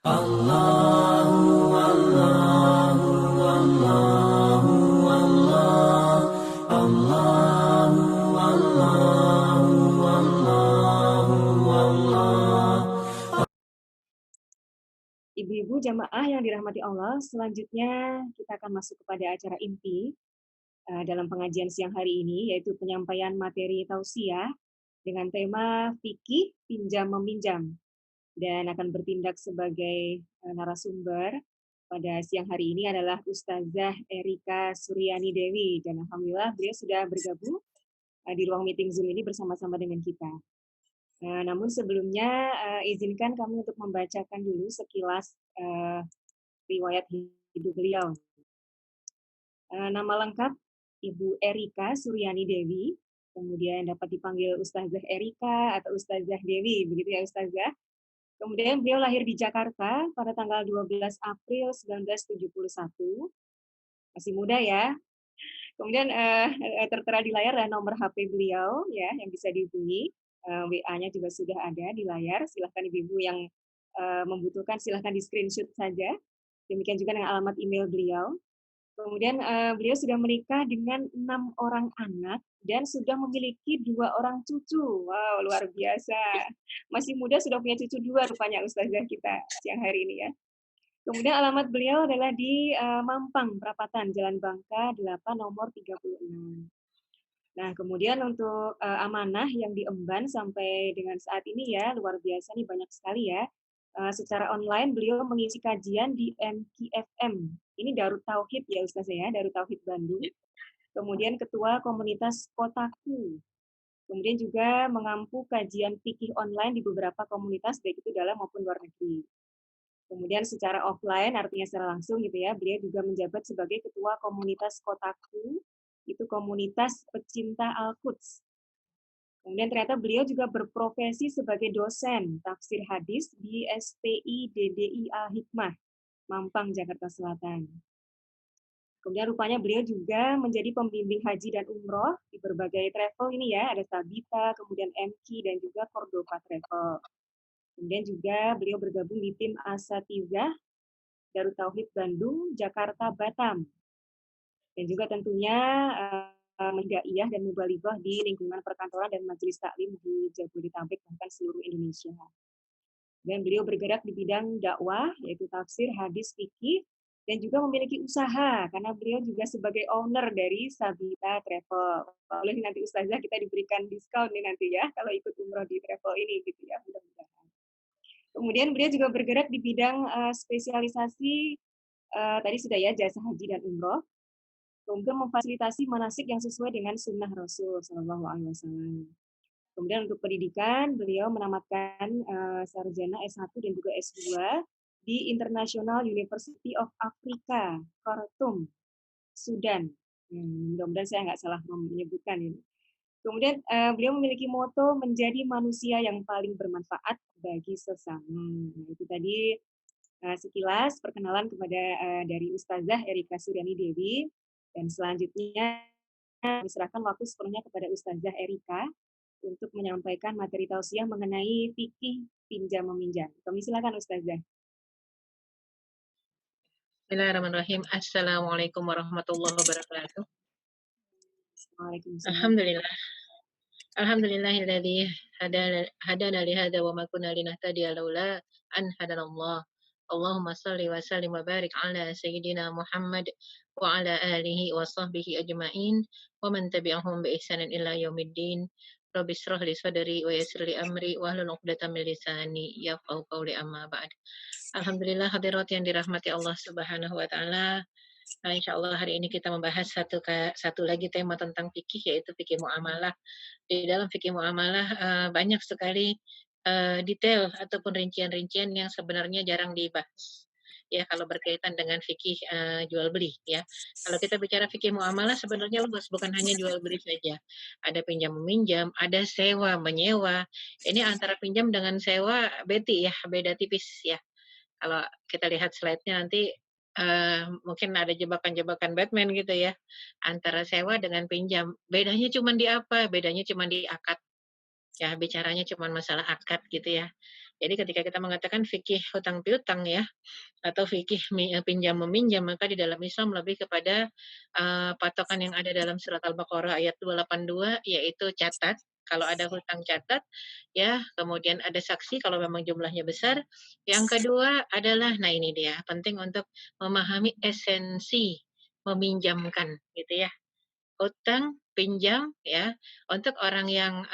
Allahu Allahu Allahu Allah Allahu Allahu Allahu Allah. Ibu-ibu jamaah yang dirahmati Allah, selanjutnya kita akan masuk kepada acara inti dalam pengajian siang hari ini, yaitu penyampaian materi tausiah dengan tema fikih pinjam meminjam, dan akan bertindak sebagai narasumber pada siang hari ini adalah Ustazah Erika Suryani Dewi, dan alhamdulillah beliau sudah bergabung di ruang meeting Zoom ini bersama-sama dengan kita. Namun sebelumnya izinkan kami untuk membacakan dulu sekilas riwayat hidup beliau. Nama lengkap Ibu Erika Suryani Dewi, kemudian dapat dipanggil Ustazah Erika atau Ustazah Dewi, begitu ya Ustazah. Kemudian beliau lahir di Jakarta pada tanggal 12 April 1971, masih muda ya. Kemudian tertera di layar adalah nomor HP beliau ya yang bisa dihubungi. WA-nya juga sudah ada di layar. Silahkan ibu-ibu yang membutuhkan silahkan di screenshot saja. Demikian juga dengan alamat email beliau. Kemudian beliau sudah menikah dengan 6 orang anak dan sudah memiliki 2 orang cucu. Wow, luar biasa. Masih muda sudah punya cucu 2 rupanya Ustazah kita siang hari ini ya. Kemudian alamat beliau adalah di Mampang, Perapatan, Jalan Bangka 8 nomor 36. Nah, kemudian untuk amanah yang diemban sampai dengan saat ini ya, luar biasa nih, banyak sekali ya. Secara online beliau mengisi kajian di MKFM. Ini Darut Tauhid ya Ustazah ya, Darut Tauhid Bandung. Kemudian ketua komunitas Kotaku. Kemudian juga mengampu kajian fikih online di beberapa komunitas baik itu dalam maupun luar negeri. Kemudian secara offline, artinya secara langsung gitu ya, beliau juga menjabat sebagai ketua komunitas Kotaku, itu komunitas pecinta Al-Quds. Kemudian ternyata beliau juga berprofesi sebagai dosen tafsir hadis di SPI DDI Al-Hikmah, Mampang, Jakarta Selatan. Kemudian rupanya beliau juga menjadi pembimbing haji dan umroh di berbagai travel ini ya, ada Sabita, kemudian MQ, dan juga Cordova Travel. Kemudian juga beliau bergabung di tim Asatizah Darut Tauhid Bandung, Jakarta, Batam. Dan juga tentunya mendaiyah dan mubalighah di lingkungan perkantoran dan majelis taklim di Jabodetabek bahkan seluruh Indonesia. Dan beliau bergerak di bidang dakwah yaitu tafsir, hadis, fikih, dan juga memiliki usaha karena beliau juga sebagai owner dari Sabita Travel. Oleh nanti Ustazah kita diberikan diskon nih nanti ya kalau ikut umroh di travel ini gitu ya, mudah-mudahan. Kemudian beliau juga bergerak di bidang spesialisasi tadi sudah ya, jasa haji dan umroh. Kemudian memfasilitasi manasik yang sesuai dengan sunnah Rasul Shallallahu Alaihi Wasallam. Kemudian untuk pendidikan, beliau menamatkan sarjana S1 dan juga S2 di International University of Africa, Khartoum, Sudan. Mudah-mudahan saya nggak salah menyebutkan ini. Kemudian beliau memiliki moto menjadi manusia yang paling bermanfaat bagi sesama. Nah, itu tadi sekilas perkenalan kepada dari Ustazah Erika Suryani Dewi. Dan selanjutnya diserahkan waktu sepenuhnya kepada Ustazah Erika untuk menyampaikan materi tausiah mengenai fikih pinjam meminjam. Kami silakan Ustazah. Bismillahirrahmanirrahim. Assalamualaikum warahmatullahi wabarakatuh. Waalaikumsalam. Alhamdulillah. Alhamdulillahilladzi hadana li hadza wa ma kunna linahtadiya laula an hadanallah. Allahumma shalli wa sallim wa barik ala sayyidina Muhammad wa ala alihi wa sahbihi ajma'in wa man tabi'ahum bi ihsanin ila yaumiddin. Rabbi shrah li sadri wa yassir li amri wa hlul 'uqdatam min lisani yafqahu qawli amma ba'd. Alhamdulillah hadirat yang dirahmati Allah Subhanahu wa taala. Insya Allah hari ini kita membahas satu lagi tema tentang fikih, yaitu fikih muamalah. Di dalam fikih muamalah banyak sekali detail ataupun rincian-rincian yang sebenarnya jarang dibahas. Ya, kalau berkaitan dengan fikih jual beli ya. Kalau kita bicara fikih muamalah sebenarnya luas, bukan hanya jual beli saja. Ada pinjam meminjam, ada sewa menyewa. Ini antara pinjam dengan sewa beda tipis ya. Kalau kita lihat slide-nya nanti mungkin ada jebakan-jebakan Batman gitu ya, antara sewa dengan pinjam. Bedanya cuma di apa? Bedanya cuma di akad. Ya, bicaranya cuma masalah akad gitu ya. Jadi ketika kita mengatakan fikih hutang piutang ya, atau fikih pinjam meminjam, maka di dalam Islam lebih kepada patokan yang ada dalam surat Al-Baqarah ayat 282, yaitu catat. Kalau ada hutang catat, ya, kemudian ada saksi kalau memang jumlahnya besar. Yang kedua adalah, nah ini dia, penting untuk memahami esensi meminjamkan, gitu ya. Hutang, pinjam, ya, untuk orang yang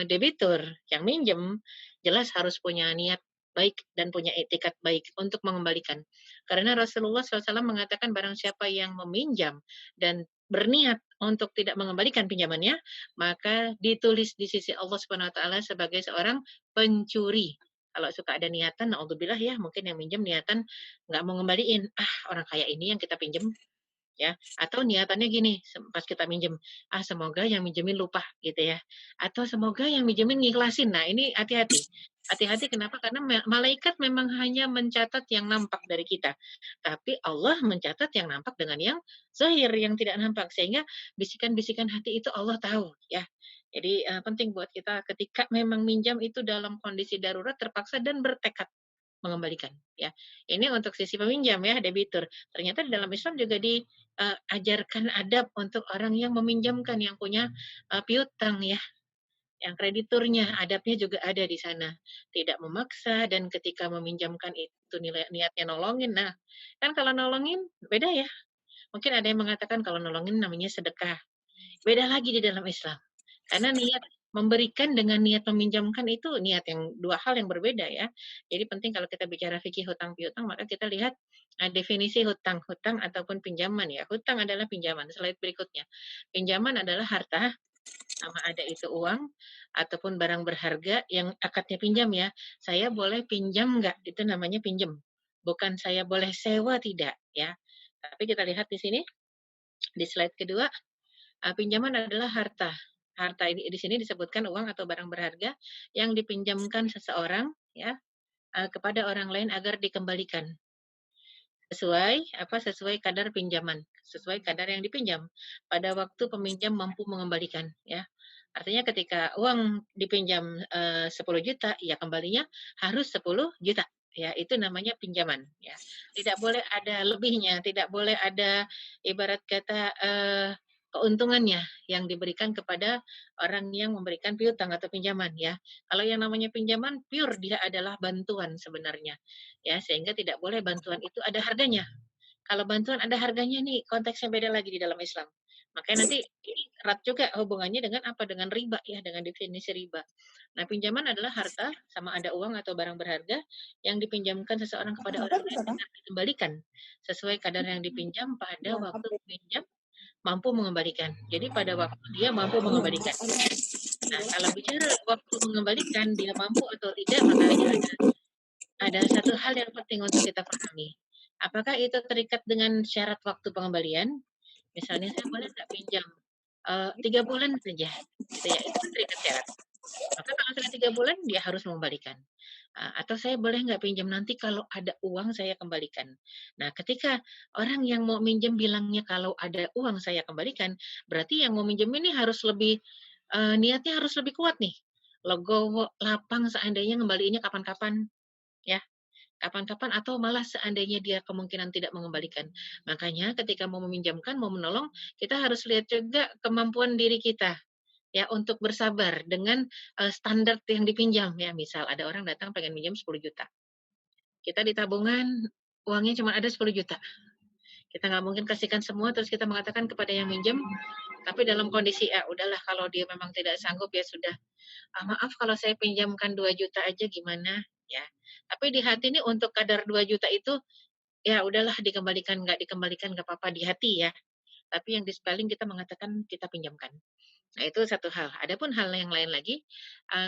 debitur, yang minjem, jelas harus punya niat baik dan punya etikat baik untuk mengembalikan. Karena Rasulullah SAW mengatakan barang siapa yang meminjam dan berniat untuk tidak mengembalikan pinjamannya, maka ditulis di sisi Allah Subhanahu wa taala sebagai seorang pencuri. Kalau suka ada niatan, naudzubillah ya, mungkin yang minjem niatan nggak mau ngembaliin. Ah, orang kaya ini yang kita pinjem, ya, atau niatannya gini, pas kita minjem, ah semoga yang minjemin lupa gitu ya, atau semoga yang minjemin ngikhlasin. Nah ini hati-hati, hati-hati kenapa? Karena malaikat memang hanya mencatat yang nampak dari kita, tapi Allah mencatat yang nampak dengan yang zahir, yang tidak nampak, sehingga bisikan-bisikan hati itu Allah tahu ya. Jadi penting buat kita ketika memang minjam itu dalam kondisi darurat, terpaksa dan bertekad mengembalikan ya. Ini untuk sisi peminjam ya, debitur. Ternyata di dalam Islam juga diajarkan adab untuk orang yang meminjamkan, yang punya piutang ya, yang krediturnya, adabnya juga ada di sana. Tidak memaksa dan ketika meminjamkan itu niatnya nolongin. Nah, kan kalau nolongin beda ya. Mungkin ada yang mengatakan kalau nolongin namanya sedekah. Beda lagi di dalam Islam. Karena niat memberikan dengan niat meminjamkan itu dua hal yang berbeda ya. Jadi penting kalau kita bicara fikih hutang piutang, maka kita lihat definisi hutang, hutang ataupun pinjaman ya. Hutang adalah pinjaman. Slide berikutnya. Pinjaman adalah harta, sama ada itu uang ataupun barang berharga yang akadnya pinjam ya. Saya boleh pinjam nggak? Itu namanya pinjam. Bukan saya boleh sewa tidak ya. Tapi kita lihat di sini di slide kedua, pinjaman adalah harta. Harta ini di sini disebutkan uang atau barang berharga yang dipinjamkan seseorang ya kepada orang lain agar dikembalikan sesuai kadar pinjaman, sesuai kadar yang dipinjam. Pada waktu peminjam mampu mengembalikan ya. Artinya ketika uang dipinjam 10 juta, ya kembalinya harus 10 juta. Ya, itu namanya pinjaman ya. Tidak boleh ada lebihnya, tidak boleh ada ibarat kata keuntungannya yang diberikan kepada orang yang memberikan piutang atau pinjaman ya. Kalau yang namanya pinjaman pure dia adalah bantuan sebenarnya. Ya, sehingga tidak boleh bantuan itu ada harganya. Kalau bantuan ada harganya nih, konteksnya beda lagi di dalam Islam. Makanya nanti ini erat juga hubungannya dengan apa? Dengan riba ya, dengan definisi riba. Nah, pinjaman adalah harta sama ada uang atau barang berharga yang dipinjamkan seseorang kepada orang lain agar dikembalikan sesuai kadar yang dipinjam pada waktu peminjam mampu mengembalikan. Jadi pada waktu dia mampu mengembalikan. Nah, kalau bicara waktu mengembalikan dia mampu atau tidak, makanya ada satu hal yang penting untuk kita pahami. Apakah itu terikat dengan syarat waktu pengembalian? Misalnya saya boleh nggak pinjam 3 bulan saja, gitu ya, itu kan terikat syarat. Maka kalau sudah 3 bulan dia harus mengembalikan. Atau saya boleh nggak pinjam nanti kalau ada uang saya kembalikan. Nah, ketika orang yang mau minjem bilangnya kalau ada uang saya kembalikan, berarti yang mau minjem ini harus lebih niatnya harus lebih kuat nih. Legowo, lapang seandainya ngembaliinnya kapan-kapan, ya. Kapan-kapan atau malah seandainya dia kemungkinan tidak mengembalikan. Makanya ketika mau meminjamkan, mau menolong, kita harus lihat juga kemampuan diri kita ya untuk bersabar dengan standar yang dipinjam ya. Misal ada orang datang pengen minjam 10 juta. Kita di tabungan uangnya cuma ada 10 juta. Kita nggak mungkin kasihkan semua terus kita mengatakan kepada yang minjem, tapi dalam kondisi udahlah kalau dia memang tidak sanggup ya sudah. Maaf kalau saya pinjamkan 2 juta aja gimana ya. Tapi di hati ini untuk kadar 2 juta itu ya udahlah dikembalikan nggak apa-apa di hati ya. Tapi yang di spelling kita mengatakan kita pinjamkan. Nah, itu satu hal. Adapun hal yang lain lagi,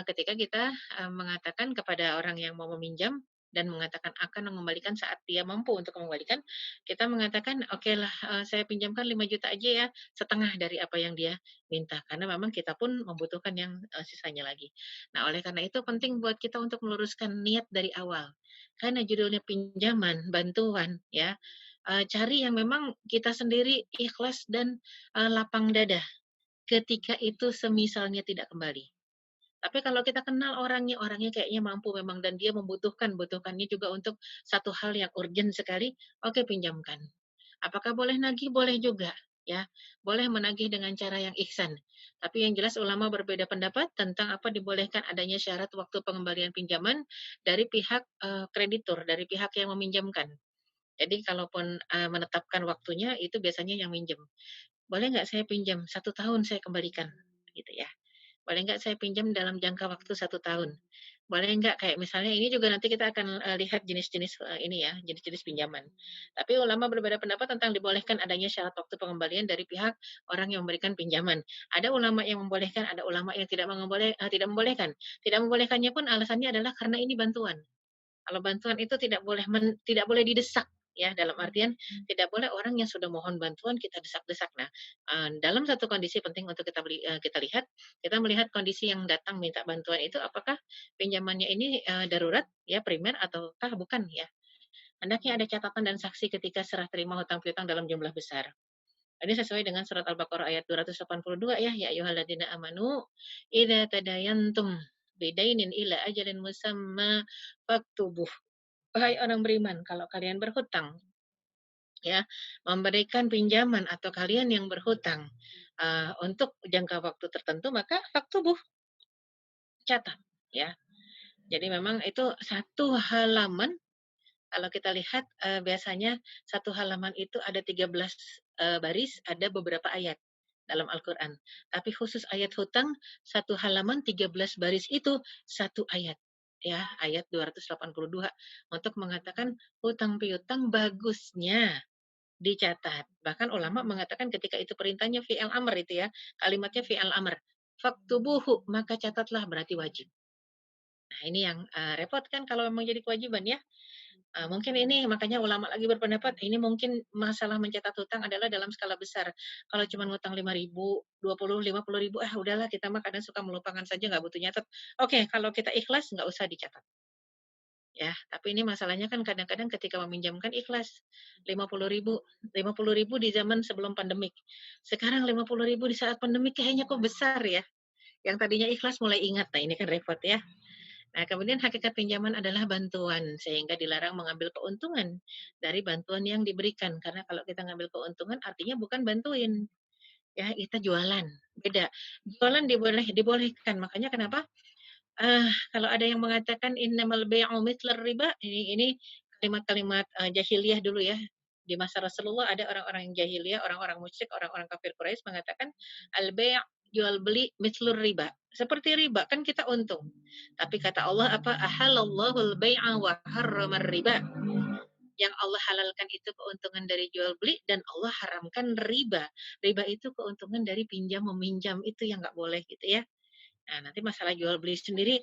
ketika kita mengatakan kepada orang yang mau meminjam dan mengatakan akan mengembalikan saat dia mampu untuk mengembalikan, kita mengatakan, "Oke lah, saya pinjamkan 5 juta aja ya, setengah dari apa yang dia minta." Karena memang kita pun membutuhkan yang sisanya lagi. Nah, oleh karena itu penting buat kita untuk meluruskan niat dari awal. Karena judulnya pinjaman, bantuan, ya, cari yang memang kita sendiri ikhlas dan lapang dada ketika itu semisalnya tidak kembali. Tapi kalau kita kenal orangnya, orangnya kayaknya mampu memang dan dia butuhkannya juga untuk satu hal yang urgent sekali, oke pinjamkan. Apakah boleh nagih? Boleh juga, ya. Boleh menagih dengan cara yang ihsan. Tapi yang jelas ulama berbeda pendapat tentang apa dibolehkan adanya syarat waktu pengembalian pinjaman dari pihak kreditur, dari pihak yang meminjamkan. Jadi kalaupun menetapkan waktunya itu biasanya yang minjem. Boleh nggak saya pinjam 1 tahun saya kembalikan, gitu ya. Boleh nggak saya pinjam dalam jangka waktu 1 tahun? Boleh nggak kayak misalnya ini juga nanti kita akan lihat jenis-jenis ini ya, jenis-jenis pinjaman. Tapi ulama berbeda pendapat tentang dibolehkan adanya syarat waktu pengembalian dari pihak orang yang memberikan pinjaman. Ada ulama yang membolehkan, ada ulama yang tidak membolehkan. Tidak membolehkannya pun alasannya adalah karena ini bantuan. Kalau bantuan itu tidak boleh didesak ya, dalam artian tidak boleh orang yang sudah mohon bantuan kita desak-desak. Nah, dalam satu kondisi penting untuk kita lihat, kita melihat kondisi yang datang minta bantuan itu apakah pinjamannya ini darurat ya, primer ataukah bukan ya. Hendaknya ada catatan dan saksi ketika serah terima hutang piutang dalam jumlah besar. Ini sesuai dengan surat Al-Baqarah ayat 282 ya, ya ayyuhalladzina amanu idza tadayantum bidainin ila ajalin musamma faktubuh. Wahai orang beriman, kalau kalian berhutang, ya, memberikan pinjaman atau kalian yang berhutang untuk jangka waktu tertentu, maka faktubuh, catat, ya. Jadi memang itu satu halaman. Kalau kita lihat biasanya satu halaman itu ada 13 baris, ada beberapa ayat dalam Al-Quran. Tapi khusus ayat hutang, satu halaman 13 baris itu satu ayat. Ya, ayat 282 untuk mengatakan hutang piutang bagusnya dicatat. Bahkan ulama mengatakan ketika itu perintahnya fi'il amr itu ya, kalimatnya fi'il amr. Faktubuhu, maka catatlah berarti wajib. Nah, ini yang repot kan kalau memang jadi kewajiban ya. Mungkin ini makanya ulama lagi berpendapat ini mungkin masalah mencatat hutang adalah dalam skala besar. Kalau cuma ngutang 5.000, 20, 50.000, udahlah kita mah kadang suka melupakan saja nggak butuh nyatet. Oke, kalau kita ikhlas nggak usah dicatat. Ya, tapi ini masalahnya kan kadang-kadang ketika meminjamkan ikhlas 50.000, 50.000 di zaman sebelum pandemik. Sekarang 50.000 di saat pandemik kayaknya kok besar ya. Yang tadinya ikhlas mulai ingat, nah ini kan repot ya. Nah, kemudian hakikat pinjaman adalah bantuan, sehingga dilarang mengambil keuntungan dari bantuan yang diberikan. Karena kalau kita ngambil keuntungan artinya bukan bantuin, ya kita jualan. Beda. Jualan dibolehkan. Makanya kenapa? Kalau ada yang mengatakan innamal bai'u mithlar riba, ini kalimat-kalimat jahiliyah dulu ya. Di masa Rasulullah ada orang-orang yang jahiliyah, orang-orang musyrik, orang-orang kafir Quraisy mengatakan al-bai' jual beli mithlur riba. Seperti riba kan kita untung. Tapi kata Allah apa? Ahallallahu al-bai'a wa harramar riba. Yang Allah halalkan itu keuntungan dari jual beli dan Allah haramkan riba. Riba itu keuntungan dari pinjam meminjam itu yang nggak boleh gitu ya. Nah, nanti masalah jual beli sendiri,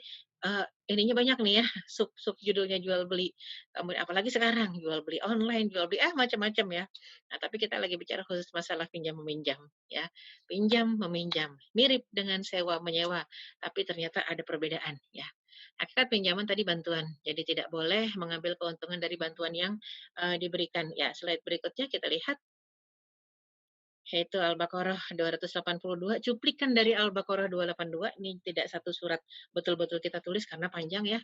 ininya banyak nih ya, sub judulnya jual beli. Kemudian apalagi sekarang jual beli online, jual beli macam-macam ya. Nah, tapi kita lagi bicara khusus masalah pinjam meminjam ya. Pinjam meminjam, mirip dengan sewa menyewa, tapi ternyata ada perbedaan ya. Hakikat pinjaman tadi bantuan, jadi tidak boleh mengambil keuntungan dari bantuan yang diberikan. Ya, slide berikutnya kita lihat yaitu Al-Baqarah 282, cuplikan dari Al-Baqarah 282, ini tidak satu surat betul-betul kita tulis karena panjang ya.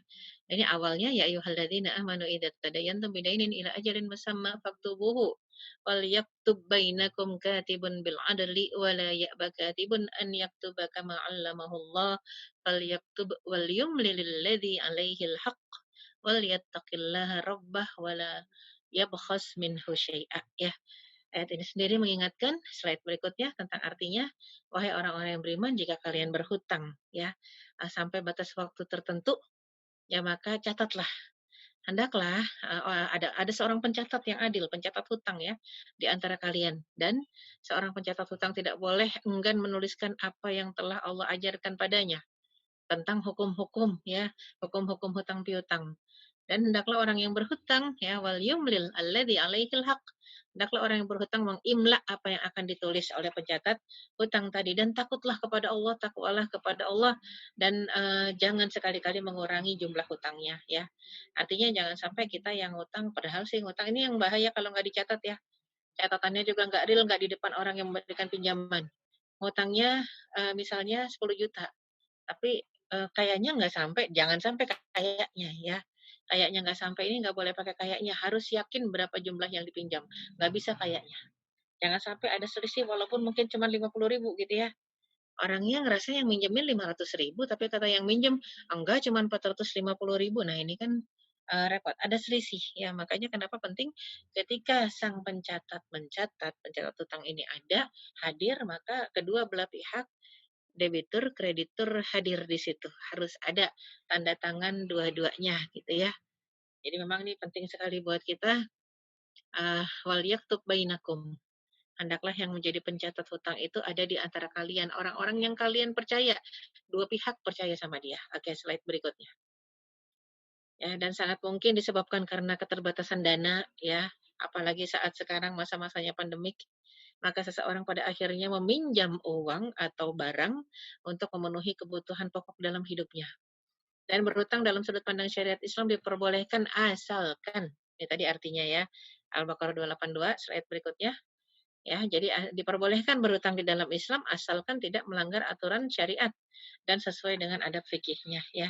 Ini awalnya ya ayyuhalladzina amanu idza tadayantum bidainin ila ajalin musamma faktubuhu wal yaktub bainakum katibun bil adli wa la ya'ba katibun an yaktuba kama 'allamahu Allah fal yaktub wal yumlil alladhi 'alaihi al-haqq wal yattaqillaha rabbah wa la yabkhas minhu syai'a ya. Ayat ini sendiri mengingatkan, slide berikutnya tentang artinya, wahai orang-orang yang beriman, jika kalian berhutang, ya, sampai batas waktu tertentu, ya maka catatlah. Hendaklah ada seorang pencatat yang adil, pencatat hutang ya, di antara kalian. Dan seorang pencatat hutang tidak boleh enggan menuliskan apa yang telah Allah ajarkan padanya tentang hukum-hukum ya, hukum-hukum hutang piutang. Dan hendaklah orang yang berhutang ya wal yumlil alladzi alaihil haq. Hendaklah orang yang berhutang mengimla apa yang akan ditulis oleh pencatat hutang tadi dan takutlah kepada Allah, takwalah kepada Allah dan jangan sekali-kali mengurangi jumlah hutangnya ya. Artinya jangan sampai kita yang hutang padahal sih hutang ini yang bahaya kalau nggak dicatat ya. Catatannya juga nggak real, nggak di depan orang yang memberikan pinjaman. Hutangnya misalnya 10 juta, tapi kayaknya nggak sampai, jangan sampai kayaknya ya. Kayaknya nggak sampai ini nggak boleh pakai kayaknya, harus yakin berapa jumlah yang dipinjam, nggak bisa kayaknya. Jangan sampai ada selisih walaupun mungkin cuma 50.000 gitu ya. Orangnya ngerasa yang minjemin 500.000 tapi kata yang minjem, "Enggak, cuma 450.000." Nah, ini kan, repot, ada selisih. Ya, makanya kenapa penting ketika sang pencatat mencatat, pencatat utang ini ada, hadir, maka kedua belah pihak, debitur, kreditur hadir di situ. Harus ada tanda tangan dua-duanya gitu ya. Jadi memang ini penting sekali buat kita, wal yaktub bainakum. Hendaklah yang menjadi pencatat hutang itu ada di antara kalian, orang-orang yang kalian percaya, dua pihak percaya sama dia. Oke, slide berikutnya. Ya, dan sangat mungkin disebabkan karena keterbatasan dana, ya, apalagi saat sekarang masa-masanya pandemik, maka seseorang pada akhirnya meminjam uang atau barang untuk memenuhi kebutuhan pokok dalam hidupnya. Dan berhutang dalam sudut pandang syariat Islam diperbolehkan asalkan, ini tadi artinya ya, Al-Baqarah 282, slide berikutnya. Ya, jadi diperbolehkan berhutang di dalam Islam asalkan tidak melanggar aturan syariat dan sesuai dengan adab fikihnya ya.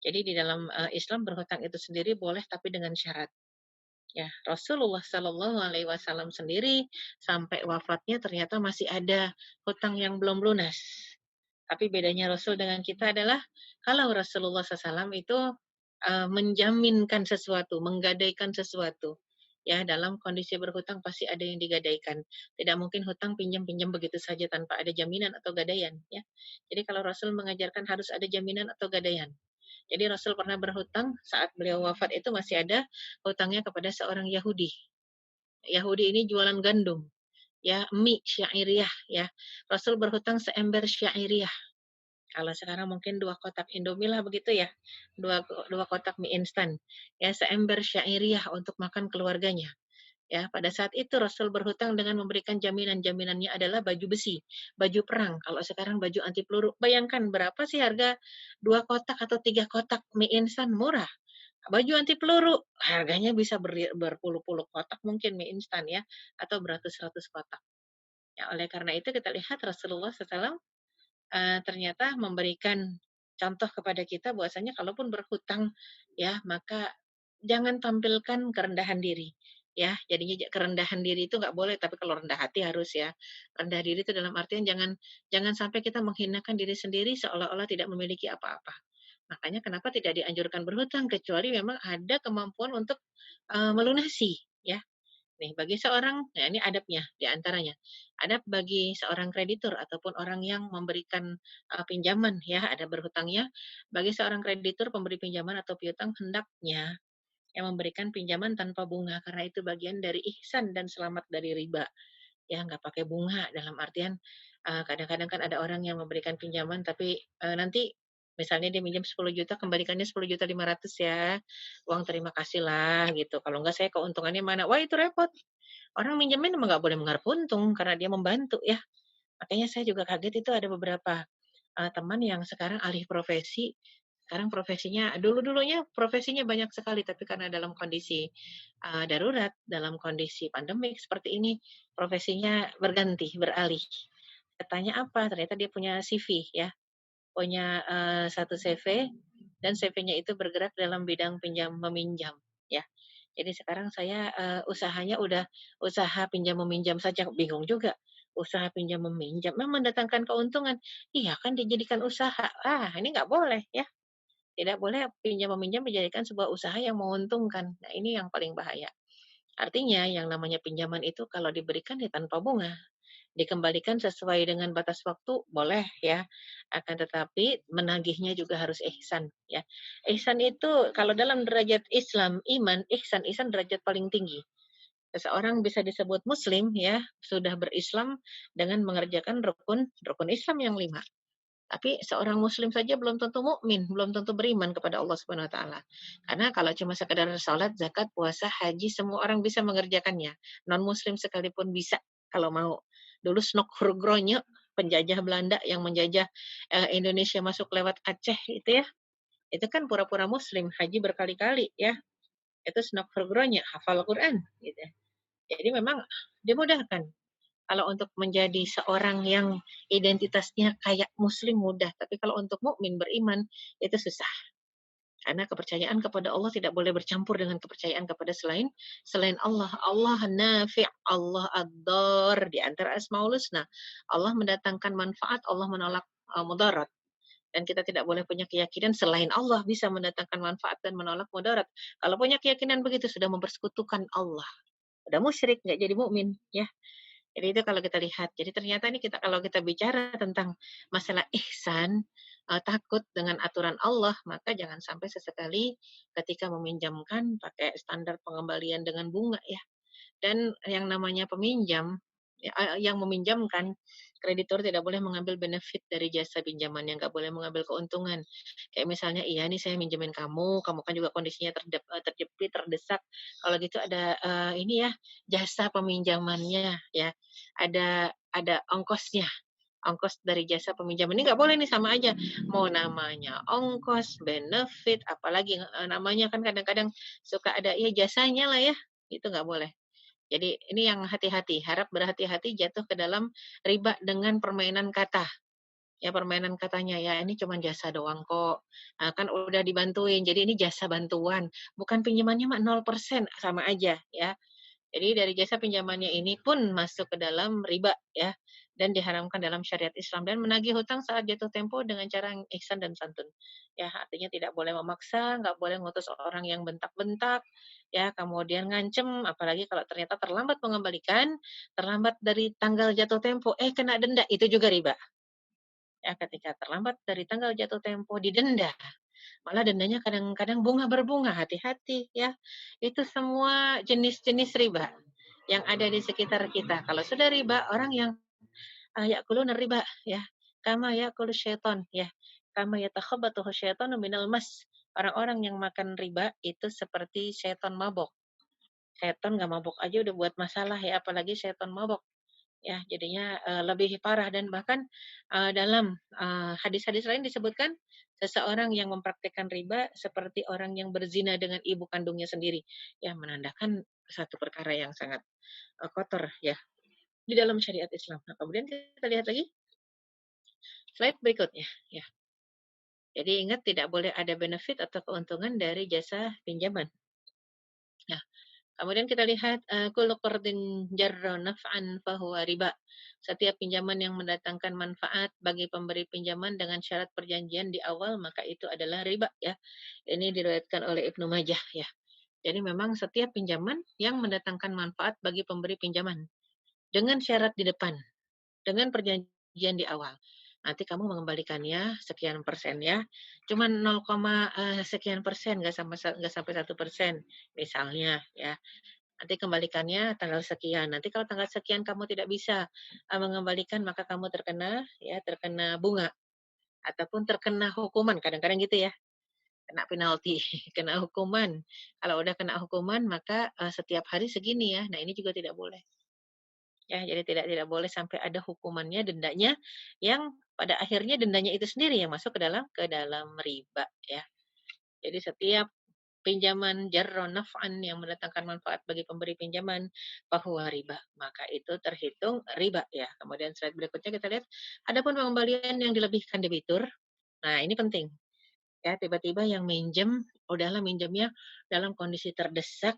Jadi di dalam Islam berhutang itu sendiri boleh tapi dengan syarat. Ya, Rasulullah Shallallahu Alaihi Wasallam sendiri sampai wafatnya ternyata masih ada hutang yang belum lunas. Tapi bedanya Rasul dengan kita adalah kalau Rasulullah SAW itu menjaminkan sesuatu, menggadaikan sesuatu. Ya, dalam kondisi berhutang pasti ada yang digadaikan. Tidak mungkin hutang pinjam-pinjam begitu saja tanpa ada jaminan atau gadaian. Ya, jadi kalau Rasul mengajarkan harus ada jaminan atau gadaian. Jadi Rasul pernah berhutang saat beliau wafat itu masih ada hutangnya kepada seorang Yahudi. Yahudi ini jualan gandum, ya, mie syairiyah, ya. Rasul berhutang seember syairiyah. Kalau sekarang mungkin 2 kotak Indomie lah begitu ya, dua kotak mie instan, ya, seember syairiyah untuk makan keluarganya. Ya, pada saat itu Rasul berhutang dengan memberikan jaminan. Jaminannya adalah baju besi, baju perang. Kalau sekarang baju anti peluru. Bayangkan berapa sih harga 2 kotak atau 3 kotak mie instan, murah. Baju anti peluru harganya bisa berpuluh-puluh kotak mungkin mie instan ya, atau beratus-ratus kotak. Ya, oleh karena itu kita lihat Rasulullah SAW ternyata memberikan contoh kepada kita bahwasanya kalaupun berhutang ya, maka jangan tampilkan kerendahan diri. Ya, jadinya kerendahan diri itu nggak boleh, tapi kalau rendah hati harus ya. Rendah diri itu dalam artian jangan jangan sampai kita menghinakan diri sendiri seolah-olah tidak memiliki apa-apa. Makanya kenapa tidak dianjurkan berhutang kecuali memang ada kemampuan untuk melunasi ya. Nih, bagi seorang, ya ini adabnya di antaranya. Adab bagi seorang kreditur ataupun orang yang memberikan pinjaman ya, ada berhutangnya. Bagi seorang kreditur pemberi pinjaman atau piutang hendaknya yang memberikan pinjaman tanpa bunga karena itu bagian dari ihsan dan selamat dari riba. Ya, nggak pakai bunga dalam artian kadang-kadang kan ada orang yang memberikan pinjaman tapi nanti misalnya dia minjem 10 juta kembalikannya 10.500.000 ya. Uang terima kasih lah gitu. Kalau enggak saya keuntungannya mana? Wah, itu repot. Orang minjemin emang nggak boleh mengharap untung karena dia membantu ya. Makanya saya juga kaget itu ada beberapa teman yang sekarang alih profesi. Sekarang profesinya dulu-dulunya profesinya banyak sekali tapi karena dalam kondisi darurat, dalam kondisi pandemik seperti ini, profesinya berganti, beralih. Katanya apa? Ternyata dia punya CV ya, punya satu CV dan CV-nya itu bergerak dalam bidang pinjam meminjam ya. Jadi sekarang saya, usahanya udah usaha pinjam meminjam saja, bingung juga. Usaha pinjam meminjam, memang mendatangkan keuntungan. Iya kan dijadikan usaha. Ah, ini nggak boleh ya. Tidak boleh pinjam meminjam dijadikan sebuah usaha yang menguntungkan. Nah, ini yang paling bahaya. Artinya yang namanya pinjaman itu kalau diberikan ya tanpa bunga. Dikembalikan sesuai dengan batas waktu boleh ya, akan tetapi menagihnya juga harus ihsan ya. Ihsan itu kalau dalam derajat Islam, iman, ihsan derajat paling tinggi. Seseorang bisa disebut muslim ya, sudah berislam dengan mengerjakan rukun rukun Islam yang 5. Tapi seorang muslim saja belum tentu mukmin, belum tentu beriman kepada Allah Subhanahu wa taala. Karena kalau cuma sekedar salat, zakat, puasa, haji semua orang bisa mengerjakannya. Non muslim sekalipun bisa kalau mau. Dulu Snok Hurgronje, penjajah Belanda yang menjajah Indonesia masuk lewat Aceh itu ya. Itu kan pura-pura muslim, haji berkali-kali ya. Itu Snok Hurgronje, hafal Quran gitu. Jadi memang dimudahkan. Kalau untuk menjadi seorang yang identitasnya kayak muslim mudah, tapi kalau untuk mukmin beriman itu susah. Karena kepercayaan kepada Allah tidak boleh bercampur dengan kepercayaan kepada selain Allah. Allah Nafi', Allah Ad-Dar, di antara Asmaul Husna. Allah mendatangkan manfaat, Allah menolak mudarat. Dan kita tidak boleh punya keyakinan selain Allah bisa mendatangkan manfaat dan menolak mudarat. Kalau punya keyakinan begitu sudah mempersekutukan Allah. Udah musyrik, nggak jadi mukmin, ya. Jadi itu kalau kita lihat. Jadi ternyata ini kalau kita bicara tentang masalah ihsan, takut dengan aturan Allah, maka jangan sampai sesekali ketika meminjamkan pakai standar pengembalian dengan bunga ya. Dan yang namanya peminjam, yang meminjamkan, kreditur tidak boleh mengambil benefit dari jasa pinjaman, yang nggak boleh mengambil keuntungan. Kayak misalnya, iya nih saya minjemin kamu, kamu kan juga kondisinya terjepit, terdesak. Kalau gitu ada ini ya, jasa peminjamannya ya, ada ongkosnya. Ongkos dari jasa peminjam ini nggak boleh nih sama aja. Mau namanya ongkos, benefit, apalagi namanya kan kadang-kadang suka ada ya jasanya lah ya, itu nggak boleh. Jadi ini yang hati-hati, harap berhati-hati jatuh ke dalam riba dengan permainan kata. Ya permainan katanya, ya ini cuma jasa doang kok. Kan udah dibantuin, jadi ini jasa bantuan. Bukan pinjamannya mah 0%, sama aja ya. Jadi dari jasa pinjamannya ini pun masuk ke dalam riba ya, dan diharamkan dalam syariat Islam, dan menagih hutang saat jatuh tempo dengan cara yang ihsan dan santun. Ya, artinya tidak boleh memaksa, nggak boleh ngutus orang yang bentak-bentak, ya, kemudian ngancem, apalagi kalau ternyata terlambat mengembalikan, terlambat dari tanggal jatuh tempo, kena denda, itu juga riba. Ya, ketika terlambat dari tanggal jatuh tempo didenda, malah dendanya kadang-kadang bunga berbunga, hati-hati ya. Itu semua jenis-jenis riba yang ada di sekitar kita. Kalau sudah riba, orang yang ya'kuluna riba ya, kama ya'kulu syaiton ya, kama yatakhabbathu syaitanu minal mas. Orang-orang yang makan riba itu seperti syaiton mabok. Syaiton nggak mabok aja udah buat masalah ya, apalagi syaiton mabok. Ya, jadinya lebih parah, dan bahkan dalam hadis-hadis lain disebutkan seseorang yang mempraktikkan riba seperti orang yang berzina dengan ibu kandungnya sendiri. Ya, menandakan satu perkara yang sangat kotor ya di dalam syariat Islam. Nah, kemudian kita lihat lagi slide berikutnya ya. Jadi ingat tidak boleh ada benefit atau keuntungan dari jasa pinjaman. Nah, kemudian kita lihat kullu qardin jarra naf'an fahuwa riba. Setiap pinjaman yang mendatangkan manfaat bagi pemberi pinjaman dengan syarat perjanjian di awal, maka itu adalah riba ya. Ini diriwayatkan oleh Ibnu Majah ya. Jadi memang setiap pinjaman yang mendatangkan manfaat bagi pemberi pinjaman dengan syarat di depan, dengan perjanjian di awal. Nanti kamu mengembalikannya sekian persen ya, cuman 0, sekian persen, nggak sampai 1%, misalnya ya. Nanti kembalikannya tanggal sekian. Nanti kalau tanggal sekian kamu tidak bisa mengembalikan, maka kamu terkena bunga ataupun terkena hukuman. Kadang-kadang gitu ya, kena penalti, kena hukuman. Kalau udah kena hukuman maka setiap hari segini ya. Nah, ini juga tidak boleh. Ya, jadi tidak boleh sampai ada hukumannya, dendanya yang pada akhirnya dendanya itu sendiri yang masuk ke dalam riba ya. Jadi setiap pinjaman jarron naf'an yang mendatangkan manfaat bagi pemberi pinjaman bahwa riba, maka itu terhitung riba ya. Kemudian slide berikutnya kita lihat adapun pengembalian yang dilebihkan debitur. Nah, ini penting. Ya, tiba-tiba yang minjem udahlah minjemnya dalam kondisi terdesak,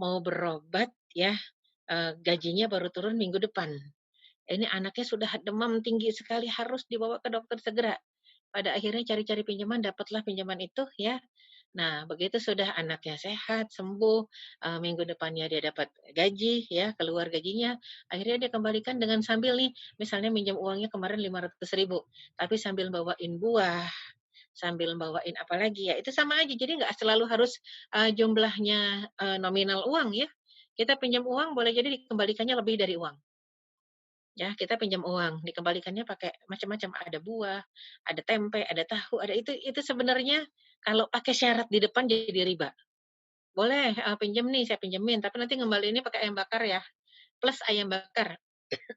mau berobat ya, gajinya baru turun minggu depan. Ini anaknya sudah demam tinggi sekali, harus dibawa ke dokter segera. Pada akhirnya cari-cari pinjaman, dapatlah pinjaman itu ya. Nah, begitu sudah anaknya sehat, sembuh, minggu depannya dia dapat gaji ya, keluar gajinya, akhirnya dia kembalikan dengan sambil nih, misalnya minjam uangnya kemarin 500.000, tapi sambil bawain buah, sambil bawain apa lagi ya, itu sama aja. Jadi nggak selalu harus jumlahnya nominal uang ya. Kita pinjam uang boleh jadi dikembalikannya lebih dari uang. Ya, kita pinjam uang, dikembalikannya pakai macam-macam, ada buah, ada tempe, ada tahu, ada itu sebenarnya kalau pakai syarat di depan jadi riba. Boleh, pinjam nih, saya pinjemin, tapi nanti ngembaliinnya pakai ayam bakar ya, plus ayam bakar.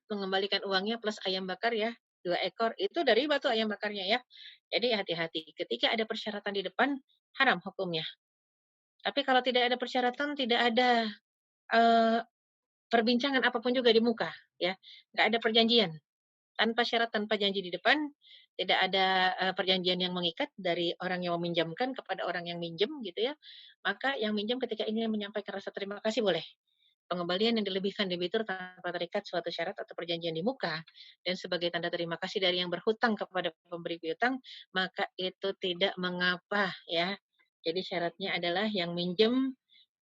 Mengembalikan uangnya plus ayam bakar ya, 2 ekor, itu dari riba tuh ayam bakarnya ya. Jadi hati-hati, ketika ada persyaratan di depan, haram hukumnya. Tapi kalau tidak ada persyaratan, tidak ada, eee perbincangan apapun juga di muka, ya. Nggak ada perjanjian, tanpa syarat, tanpa janji di depan, tidak ada, perjanjian yang mengikat dari orang yang meminjamkan kepada orang yang minjem gitu ya. Maka yang minjem ketika ingin menyampaikan rasa terima kasih boleh. Pengembalian yang dilebihkan debitur tanpa terikat suatu syarat atau perjanjian di muka dan sebagai tanda terima kasih dari yang berhutang kepada pemberi piutang, maka itu tidak mengapa ya. Jadi syaratnya adalah yang minjem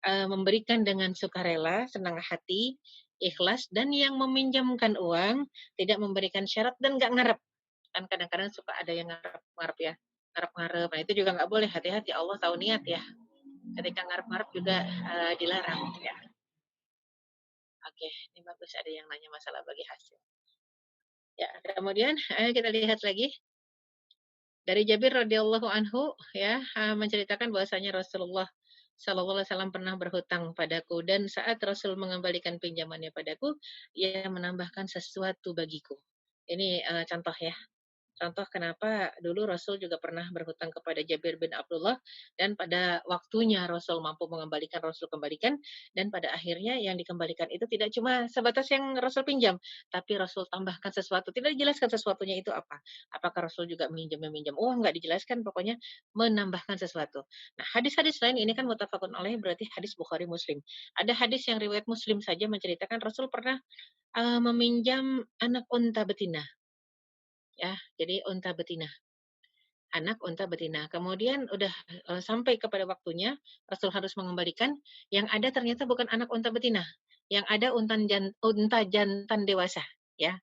memberikan dengan sukarela, senang hati, ikhlas, dan yang meminjamkan uang tidak memberikan syarat dan nggak ngarep. Kan kadang-kadang suka ada yang ngarep-ngarep ya, ngarep-ngarep. Nah itu juga nggak boleh, hati-hati Allah tahu niat ya. Ketika ngarep-ngarep juga dilarang ya. Oke, ini bagus ada yang nanya masalah bagi hasil. Ya, kemudian kita lihat lagi dari Jabir radhiyallahu anhu ya menceritakan bahwasanya Rasulullah Shallallahu alaihi wasallam pernah berhutang padaku dan saat Rasul mengembalikan pinjamannya padaku, ia menambahkan sesuatu bagiku. Ini contoh ya. Contoh kenapa dulu Rasul juga pernah berhutang kepada Jabir bin Abdullah dan pada waktunya Rasul mampu mengembalikan, Rasul kembalikan dan pada akhirnya yang dikembalikan itu tidak cuma sebatas yang Rasul pinjam, tapi Rasul tambahkan sesuatu, tidak dijelaskan sesuatunya itu apa. Apakah Rasul juga meminjam uang, nggak dijelaskan, pokoknya menambahkan sesuatu. Nah, hadis-hadis lain ini kan muttafaqun alaih berarti hadis Bukhari Muslim. Ada hadis yang riwayat Muslim saja menceritakan Rasul pernah meminjam anak unta betina ya, jadi unta betina, anak unta betina. Kemudian udah sampai kepada waktunya Rasul harus mengembalikan, yang ada ternyata bukan anak unta betina, yang ada unta jantan dewasa, ya.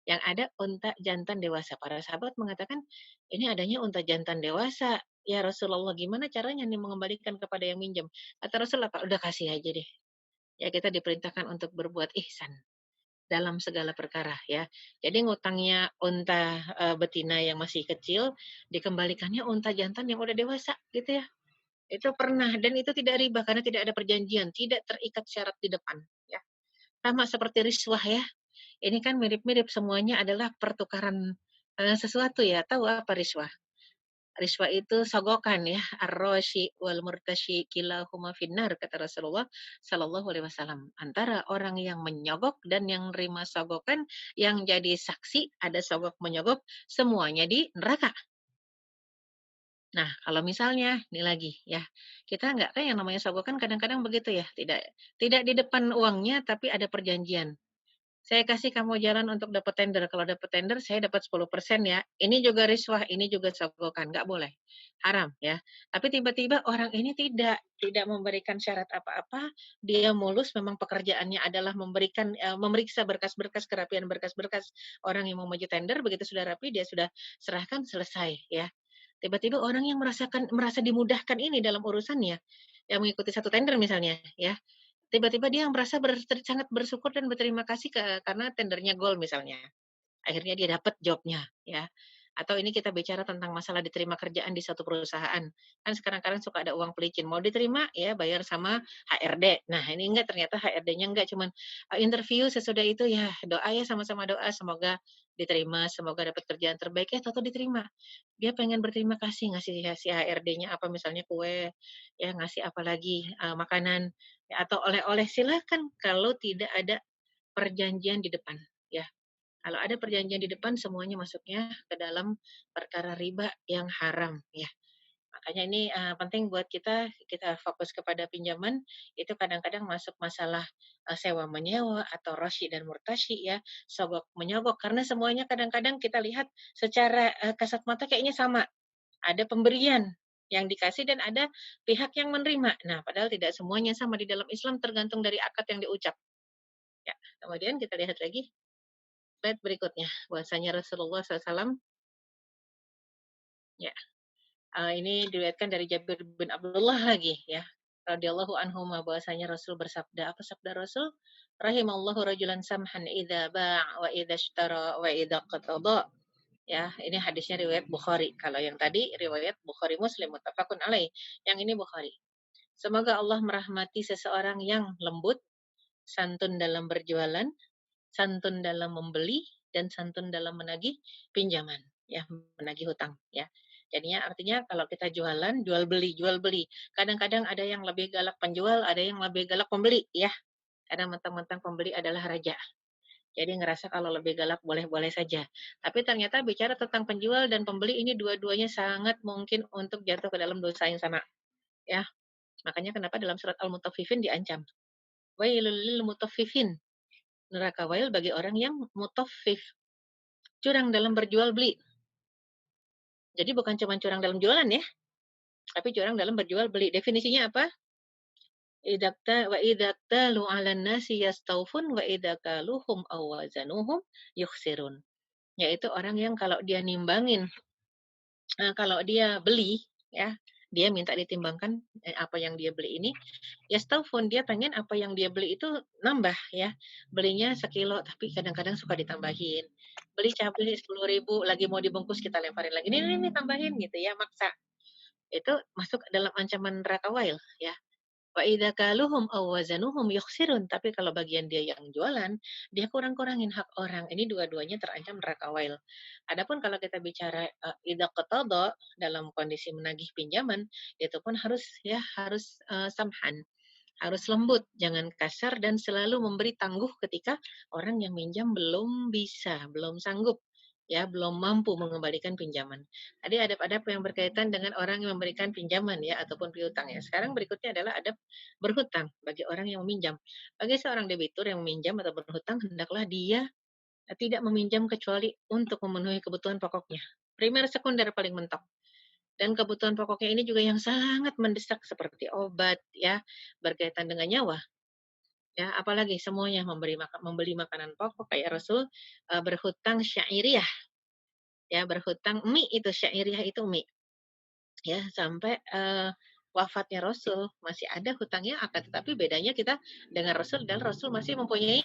Yang ada unta jantan dewasa. Para sahabat mengatakan, ini adanya unta jantan dewasa. Ya Rasulullah, gimana caranya nih mengembalikan kepada yang minjem? Kata Rasul apa? Udah kasih aja deh. Ya kita diperintahkan untuk berbuat ihsan dalam segala perkara ya. Jadi ngutangnya unta betina yang masih kecil, dikembalikannya unta jantan yang udah dewasa gitu ya. Itu pernah dan itu tidak riba karena tidak ada perjanjian, tidak terikat syarat di depan ya. Sama seperti riswah ya. Ini kan mirip-mirip semuanya adalah pertukaran sesuatu ya. Tahu apa riswah? Riswa itu sogokan ya, ar-rashi wal murtashi kilahuma finnar kata Rasulullah Sallallahu alaihi wasallam. Antara orang yang menyogok dan yang nerima sogokan, yang jadi saksi ada sogok menyogok, semuanya di neraka. Nah, kalau misalnya ini lagi ya, kita nggak kan yang namanya sogokan kadang-kadang begitu ya, tidak tidak di depan uangnya tapi ada perjanjian. Saya kasih kamu jalan untuk dapat tender, kalau dapat tender saya dapat 10% ya. Ini juga riswah, ini juga sogokan, nggak boleh. Haram ya. Tapi tiba-tiba orang ini tidak memberikan syarat apa-apa, dia mulus memang pekerjaannya adalah memeriksa berkas-berkas, kerapian berkas-berkas orang yang mau maju tender, begitu sudah rapi dia sudah serahkan selesai ya. Tiba-tiba orang yang merasa dimudahkan ini dalam urusannya, yang mengikuti satu tender misalnya ya, tiba-tiba dia merasa sangat bersyukur dan berterima kasih karena tendernya gol misalnya. Akhirnya dia dapat jobnya ya. Atau ini kita bicara tentang masalah diterima kerjaan di suatu perusahaan. Kan sekarang-kadang suka ada uang pelicin, mau diterima ya bayar sama HRD. Nah, ini enggak ternyata HRD-nya enggak cuman interview sesudah itu ya doa ya sama-sama doa semoga diterima, semoga dapat kerjaan terbaik ya atau diterima. Dia pengen berterima kasih ngasih si HRD-nya apa misalnya kue, ya ngasih apa lagi makanan ya, atau oleh-oleh silakan kalau tidak ada perjanjian di depan ya. Kalau ada perjanjian di depan semuanya masuknya ke dalam perkara riba yang haram ya. Makanya ini penting buat kita fokus kepada pinjaman itu kadang-kadang masuk masalah sewa menyewa atau rosyi dan murtasyi ya, sogok menyogok karena semuanya kadang-kadang kita lihat secara kasat mata kayaknya sama. Ada pemberian yang dikasih dan ada pihak yang menerima. Nah, padahal tidak semuanya sama di dalam Islam tergantung dari akad yang diucap. Ya, kemudian kita lihat lagi slide berikutnya, bahwasanya Rasulullah SAW, ya, ini diriwayatkan dari Jabir bin Abdullah lagi, ya, radhiyallahu anhuma bahwasanya Rasul bersabda, apa sabda Rasul? Rahimallahu rajulan samhan idza ba' wa idza ishtara wa idza qatada. Ya, ini hadisnya riwayat Bukhari. Kalau yang tadi riwayat Bukhari Muslim muttafaqun alaih. Yang ini Bukhari. Semoga Allah merahmati seseorang yang lembut, santun dalam berjualan, santun dalam membeli dan santun dalam menagih pinjaman, ya, menagih hutang, ya. Jadinya artinya kalau kita jualan, jual beli, jual beli. Kadang-kadang ada yang lebih galak penjual, ada yang lebih galak pembeli, ya. karena mentang-mentang pembeli adalah raja. Jadi ngerasa kalau lebih galak boleh-boleh saja. Tapi ternyata bicara tentang penjual dan pembeli ini dua-duanya sangat mungkin untuk jatuh ke dalam dosa yang sama, ya. Makanya kenapa dalam surat Al-Mutaffifin diancam, "Wailul lil mutaffifin." Neraka wail bagi orang yang mutaffif, curang dalam berjual beli. Jadi bukan cuma curang dalam jualan ya, tapi curang dalam berjual beli. Definisinya apa? Idza ktalu 'alan nasi yastawfun wa idza kaluhum aw wazanuhum yukhsirun. Yaitu orang yang kalau dia nimbangin, kalau dia beli ya, dia minta ditimbangkan, apa yang dia beli ini, yastawfun, dia pengen apa yang dia beli itu nambah ya. Belinya sekilo tapi kadang-kadang suka ditambahin. Beli cabai 10.000 lagi mau dibungkus kita lemparin lagi, "Nih, tambahin," gitu ya, maksa. Itu masuk dalam ancaman neraka wail ya. Wa idza kaluhum aw wazanuhum yukhsirun, tapi kalau bagian dia yang jualan, dia kurang-kurangin hak orang. Ini dua-duanya terancam neraka wail. Adapun kalau kita bicara idza qatada dalam kondisi menagih pinjaman, itu pun harus ya harus samhan, harus lembut, jangan kasar dan selalu memberi tangguh ketika orang yang minjam belum bisa, belum sanggup, ya, belum mampu mengembalikan pinjaman. Tadi adab-adab yang berkaitan dengan orang yang memberikan pinjaman ya ataupun piutang ya. Sekarang berikutnya adalah adab berhutang bagi orang yang meminjam. Bagi seorang debitur yang meminjam atau berhutang, hendaklah dia tidak meminjam kecuali untuk memenuhi kebutuhan pokoknya. Primer, sekunder paling mentok. Dan kebutuhan pokoknya ini juga yang sangat mendesak seperti obat ya, berkaitan dengan nyawa. Ya, apalagi semuanya membeli makanan pokok kayak Rasul berhutang syairiyah ya, berhutang mie, itu syairiyah itu mie ya, sampai wafatnya Rasul masih ada hutangnya, akan tetapi bedanya kita dengan Rasul dan Rasul masih mempunyai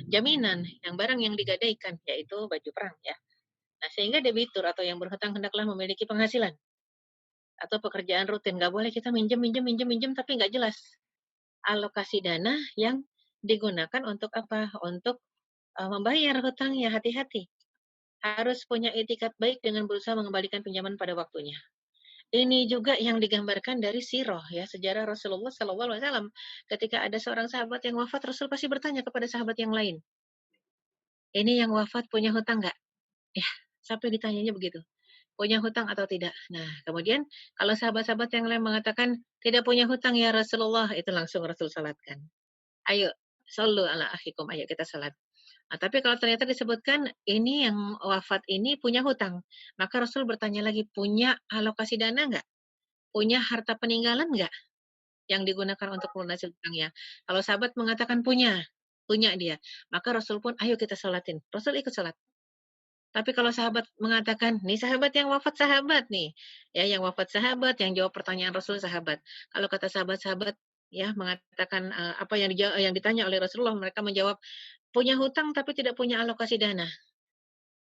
jaminan yang barang yang digadaikan yaitu baju perang ya. Nah, sehingga debitur atau yang berhutang hendaklah memiliki penghasilan atau pekerjaan rutin. Nggak boleh kita minjem, minjem, minjem, minjem, tapi nggak jelas alokasi dana yang digunakan untuk apa? Untuk membayar hutangnya. Hati-hati. Harus punya itikat baik dengan berusaha mengembalikan pinjaman pada waktunya. Ini juga yang digambarkan dari sirah ya, sejarah Rasulullah Sallallahu Alaihi Wasallam. Ketika ada seorang sahabat yang wafat, Rasul pasti bertanya kepada sahabat yang lain, ini yang wafat punya hutang nggak? Ya, sampai ditanyanya begitu. Punya hutang atau tidak? Nah, kemudian kalau sahabat-sahabat yang lain mengatakan tidak punya hutang ya Rasulullah, itu langsung Rasul salatkan. Ayo, sallu ala akhikum, ayo kita salat. Nah, tapi kalau ternyata disebutkan ini yang wafat ini punya hutang, maka Rasul bertanya lagi, punya alokasi dana nggak? Punya harta peninggalan nggak yang digunakan untuk melunasi hutangnya? Kalau sahabat mengatakan punya, punya dia, maka Rasul pun ayo kita salatin. Rasul ikut salat. Tapi kalau sahabat mengatakan, nih sahabat yang wafat sahabat nih, ya yang wafat sahabat, yang jawab pertanyaan Rasul sahabat. Kalau kata sahabat-sahabat ya mengatakan apa yang ditanya oleh Rasulullah, mereka menjawab punya hutang tapi tidak punya alokasi dana,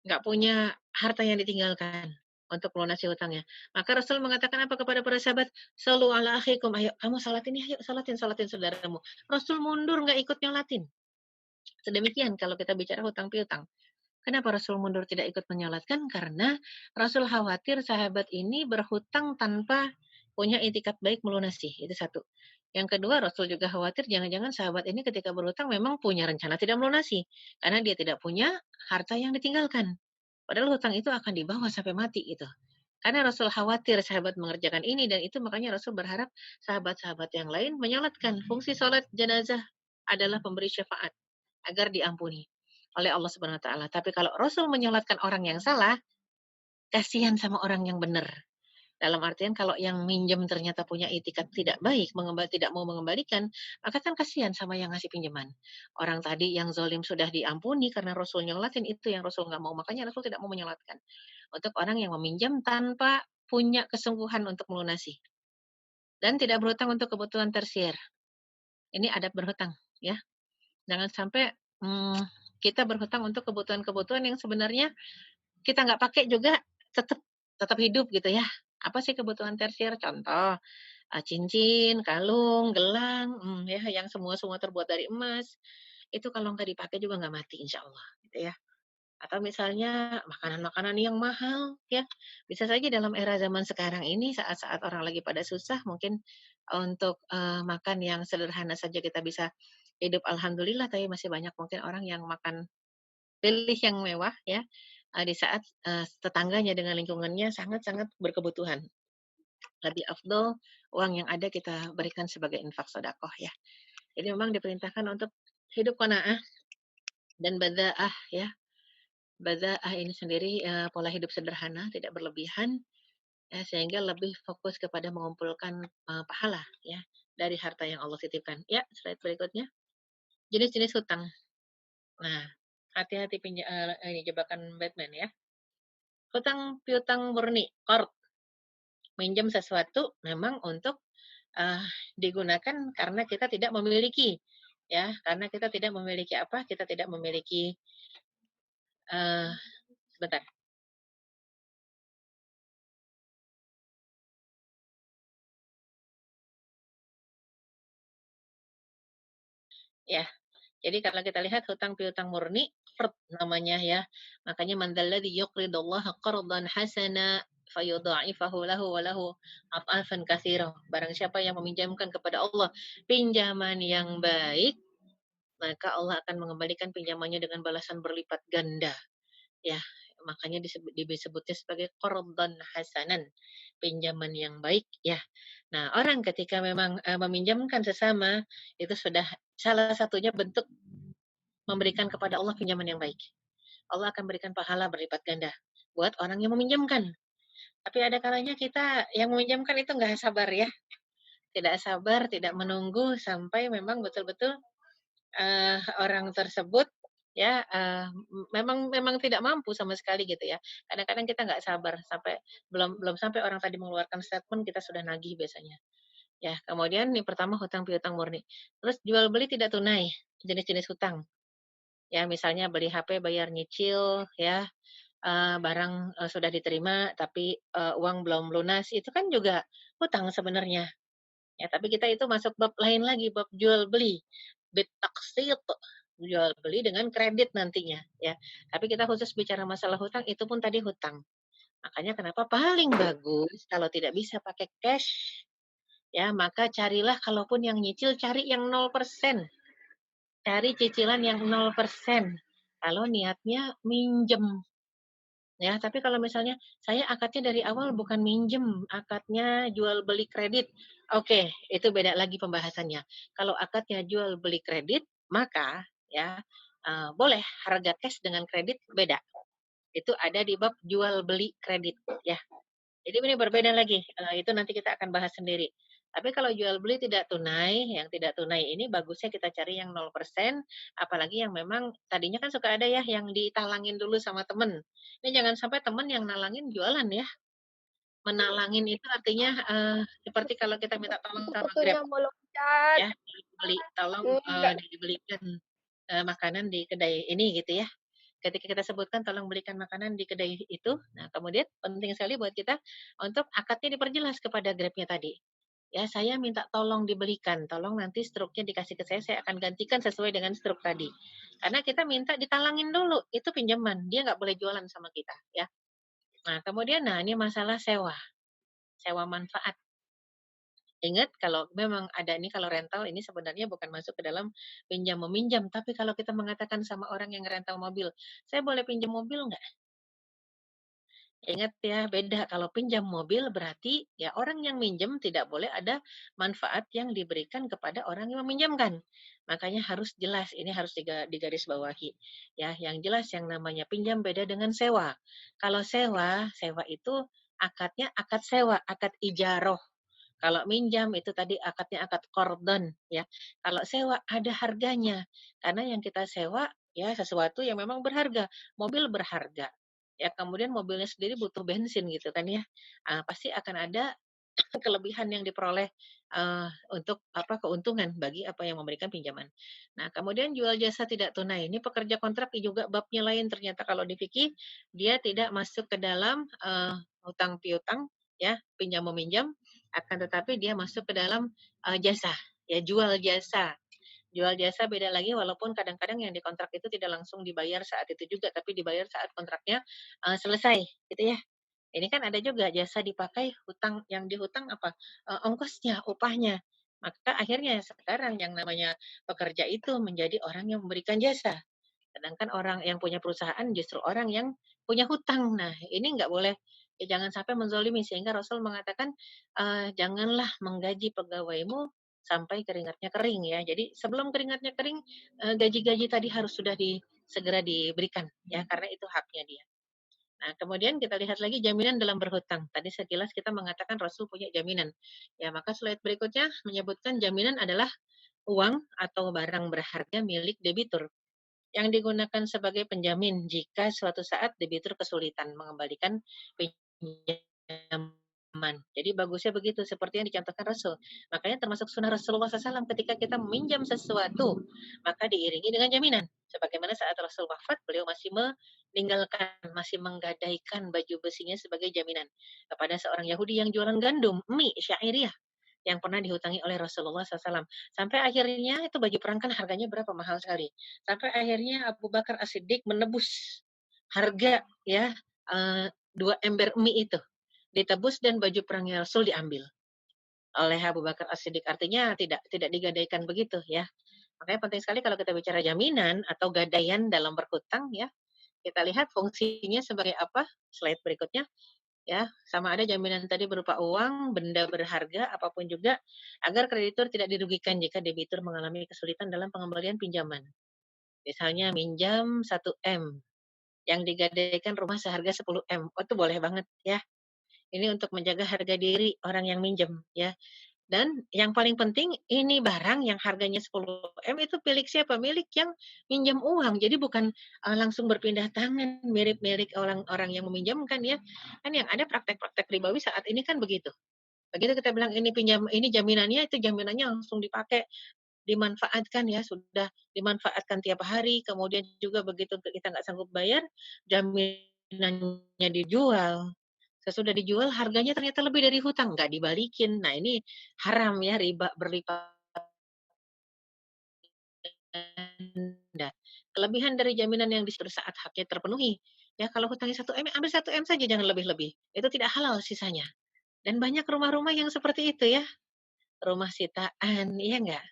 nggak punya harta yang ditinggalkan untuk melunasi hutangnya. Maka Rasul mengatakan apa kepada para sahabat? Sallu ala akhikum, ayo kamu salatin ya, ayo salatin saudaramu. Rasul mundur nggak ikut nyolatin. Sedemikian kalau kita bicara hutang piutang. Kenapa Rasul mundur tidak ikut menyolatkan? Karena Rasul khawatir sahabat ini berhutang tanpa punya itikat baik melunasi. Itu satu. Yang kedua, Rasul juga khawatir jangan-jangan sahabat ini ketika berhutang memang punya rencana tidak melunasi. Karena dia tidak punya harta yang ditinggalkan. Padahal hutang itu akan dibawa sampai mati itu. Karena Rasul khawatir sahabat mengerjakan ini dan itu, makanya Rasul berharap sahabat-sahabat yang lain menyolatkan. Fungsi sholat jenazah adalah pemberi syafaat agar diampuni oleh Allah Subhanahu wa taala. Tapi kalau Rasul menyolatkan orang yang salah, kasihan sama orang yang benar. Dalam artian kalau yang minjem ternyata punya itikat tidak baik, tidak mau mengembalikan, maka kan kasihan sama yang ngasih pinjaman. Orang tadi yang zolim sudah diampuni karena Rasul nyolatin, itu yang Rasul nggak mau. Makanya Rasul tidak mau menyolatkan. Untuk orang yang meminjam tanpa punya kesungguhan untuk melunasi. Dan tidak berhutang untuk kebutuhan tersier. Ini adab berhutang, ya. Jangan sampai kita berhutang untuk kebutuhan-kebutuhan yang sebenarnya kita nggak pakai juga tetap tetap hidup gitu ya. Apa sih kebutuhan tersier? Contoh, cincin, kalung, gelang, ya yang semua terbuat dari emas. Itu kalau nggak dipakai juga nggak mati insya Allah gitu ya. Atau misalnya makanan-makanan yang mahal ya. Bisa saja dalam era zaman sekarang ini saat-saat orang lagi pada susah mungkin untuk makan yang sederhana saja kita bisa hidup alhamdulillah, tapi masih banyak mungkin orang yang makan pilih yang mewah ya, di saat, tetangganya dengan lingkungannya sangat-sangat berkebutuhan. Lebih afdol uang yang ada kita berikan sebagai infak sedekah ya. Jadi memang diperintahkan untuk hidup qanaah dan badza'ah ya. Badza'ah ini sendiri, pola hidup sederhana, tidak berlebihan, sehingga lebih fokus kepada mengumpulkan, pahala ya, dari harta yang Allah titipkan. Ya, slide berikutnya, jenis-jenis hutang. Nah, hati-hati ini jebakan Batman ya. Hutang piutang murni, qard, minjem sesuatu memang untuk, eee, digunakan karena kita tidak memiliki, ya, karena kita tidak memiliki apa, kita tidak memiliki, eee, sebentar, ya. Jadi kalau kita lihat hutang piutang murni, qard namanya ya. Makanya man dzalladzi yuqridullaha qardan hasana fayudha'ifahu lahu wa lahu adhafan katsira. Barang siapa yang meminjamkan kepada Allah pinjaman yang baik, maka Allah akan mengembalikan pinjamannya dengan balasan berlipat ganda. Ya, makanya disebutnya sebagai qardan hasanan, pinjaman yang baik ya. Nah, orang ketika memang, meminjamkan sesama, itu sudah salah satunya bentuk memberikan kepada Allah pinjaman yang baik. Allah akan berikan pahala berlipat ganda buat orang yang meminjamkan. Tapi ada kalanya kita yang meminjamkan itu nggak sabar ya, tidak sabar, tidak menunggu sampai memang betul-betul orang tersebut ya, memang memang tidak mampu sama sekali gitu ya. Kadang-kadang kita nggak sabar sampai belum belum sampai orang tadi mengeluarkan statement kita sudah nagih biasanya. Ya, kemudian yang pertama hutang piutang murni. Terus jual beli tidak tunai, jenis-jenis hutang. Ya, misalnya beli HP bayar nyicil ya, barang, sudah diterima tapi, uang belum lunas, itu kan juga hutang sebenarnya. Ya, tapi kita itu masuk bab lain lagi, bab jual beli, bitaqsit, jual beli dengan kredit nantinya, ya. Tapi kita khusus bicara masalah hutang, itu pun tadi hutang. Makanya kenapa paling bagus kalau tidak bisa pakai cash, ya, maka carilah kalaupun yang nyicil cari yang 0%, cari cicilan yang 0%. Kalau niatnya minjem. Ya, tapi kalau misalnya saya akadnya dari awal bukan minjem, akadnya jual beli kredit. Oke, itu beda lagi pembahasannya. Kalau akadnya jual beli kredit, maka ya, boleh harga cash dengan kredit beda. Itu ada di bab jual beli kredit ya. Jadi ini berbeda lagi, itu nanti kita akan bahas sendiri. Tapi kalau jual beli tidak tunai, yang tidak tunai ini bagusnya kita cari yang 0%, apalagi yang memang tadinya kan suka ada ya yang ditalangin dulu sama temen. Ini jangan sampai temen yang nalangin jualan ya. Menalangin itu artinya, seperti kalau kita minta tolong sama Grab Fotonya mau loncat. ya, beli tolong, Enggak. dibelikan, makanan di kedai ini gitu ya. Ketika kita sebutkan tolong belikan makanan di kedai itu, nah kemudian penting sekali buat kita untuk akadnya diperjelas kepada Grab-nya tadi. Ya, saya minta tolong dibelikan, tolong nanti struknya dikasih ke saya akan gantikan sesuai dengan struk tadi. Karena kita minta ditalangin dulu, itu pinjaman, dia nggak boleh jualan sama kita, ya. Nah, kemudian, nah ini masalah sewa, sewa manfaat. Ingat kalau memang ada ini kalau rental ini sebenarnya bukan masuk ke dalam pinjam meminjam, tapi kalau kita mengatakan sama orang yang rental mobil, "Saya boleh pinjam mobil nggak?" Ingat ya, beda. Kalau pinjam mobil berarti ya orang yang minjem tidak boleh ada manfaat yang diberikan kepada orang yang meminjamkan. Makanya harus jelas, ini harus digarisbawahi. Ya, yang jelas yang namanya pinjam beda dengan sewa. Kalau sewa, sewa itu akadnya akad sewa, akad ijaroh. Kalau minjam itu tadi akadnya akad kordon ya. Kalau sewa ada harganya. Karena yang kita sewa ya sesuatu yang memang berharga. Mobil berharga. Ya kemudian mobilnya sendiri butuh bensin gitu kan ya. Pasti akan ada kelebihan yang diperoleh untuk apa keuntungan bagi apa yang memberikan pinjaman. Nah, kemudian jual jasa tidak tunai. Ini pekerja kontrak juga babnya lain ternyata kalau di fikih dia tidak masuk ke dalam hutang piutang ya, pinjam meminjam akan tetapi dia masuk ke dalam jasa, ya jual jasa. Jual jasa beda lagi walaupun kadang-kadang yang dikontrak itu tidak langsung dibayar saat itu juga tapi dibayar saat kontraknya selesai gitu ya. Ini kan ada juga jasa dipakai hutang yang dihutang apa, ongkosnya, upahnya. Maka akhirnya sekarang yang namanya pekerja itu menjadi orang yang memberikan jasa. Sedangkan orang yang punya perusahaan justru orang yang punya hutang. Nah, ini nggak boleh, ya jangan sampai menzolimi. Sehingga Rasul mengatakan, janganlah menggaji pegawaimu sampai keringatnya kering ya. Jadi sebelum keringatnya kering, gaji-gaji tadi harus sudah segera diberikan ya, karena itu haknya dia. Nah, kemudian kita lihat lagi jaminan dalam berhutang. Tadi sekilas kita mengatakan Rasul punya jaminan. Ya, maka slide berikutnya menyebutkan jaminan adalah uang atau barang berharga milik debitur yang digunakan sebagai penjamin jika suatu saat debitur kesulitan mengembalikan pinjaman. Jadi bagusnya begitu, seperti yang dicontohkan Rasul. Makanya termasuk sunnah Rasulullah SAW ketika kita meminjam sesuatu, maka diiringi dengan jaminan. Sebagaimana saat Rasul wafat, beliau masih meninggalkan, masih menggadaikan baju besinya sebagai jaminan kepada seorang Yahudi yang jualan gandum, mie, syairiyah yang pernah dihutangi oleh Rasulullah SAW. Sampai akhirnya itu baju perang kan harganya berapa mahal sekali. Sampai akhirnya Abu Bakar As-Siddiq menebus harga ya 2 ember mie itu ditebus dan baju perangnya Rasul diambil oleh Abu Bakar As-Siddiq. Artinya tidak digadaikan begitu ya. Makanya penting sekali kalau kita bicara jaminan atau gadaian dalam berhutang ya. Kita lihat fungsinya sebagai apa? Slide berikutnya ya, sama ada jaminan tadi berupa uang, benda berharga, apapun juga, agar kreditur tidak dirugikan jika debitur mengalami kesulitan dalam pengembalian pinjaman. Misalnya minjam 1 M, yang digadaikan rumah seharga 10 M. Oh, itu boleh banget ya. Ini untuk menjaga harga diri orang yang minjem ya. Dan yang paling penting ini barang yang harganya 10 M itu milik siapa? Milik yang minjam uang. Jadi bukan langsung berpindah tangan mirip-mirip orang-orang yang meminjamkan ya. Kan yang ada praktek-praktek ribawi saat ini kan begitu. Begitu kita bilang ini pinjam, ini jaminannya, itu jaminannya langsung dipakai, dimanfaatkan ya, sudah dimanfaatkan tiap hari, kemudian juga begitu kita nggak sanggup bayar, jaminannya dijual. Sesudah dijual harganya ternyata lebih dari hutang, nggak dibalikin. Nah ini haram ya, riba berlipat ganda. Kelebihan dari jaminan yang disuruh saat haknya terpenuhi, ya kalau hutangnya 1 M, ambil 1 M saja jangan lebih-lebih. Itu tidak halal sisanya. Dan banyak rumah-rumah yang seperti itu ya, rumah sitaan, iya nggak?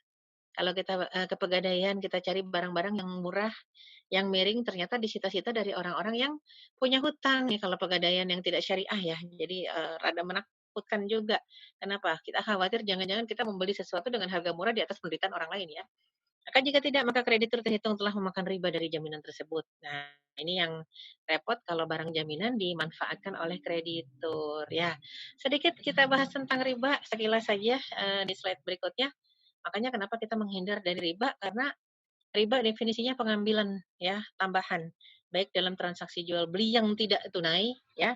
Kalau kita, ke Pegadaian kita cari barang-barang yang murah, yang miring, ternyata disita-sita dari orang-orang yang punya hutang nih kalau Pegadaian yang tidak syariah ya. Jadi, rada menakutkan juga. Kenapa? Kita khawatir jangan-jangan kita membeli sesuatu dengan harga murah di atas penderitaan orang lain ya. Maka jika tidak, maka kreditur terhitung telah memakan riba dari jaminan tersebut. Nah, ini yang repot kalau barang jaminan dimanfaatkan oleh kreditur ya. Sedikit kita bahas tentang riba sekilas saja, di slide berikutnya. Makanya kenapa kita menghindar dari riba, karena riba definisinya pengambilan ya, tambahan. Baik dalam transaksi jual beli yang tidak tunai ya,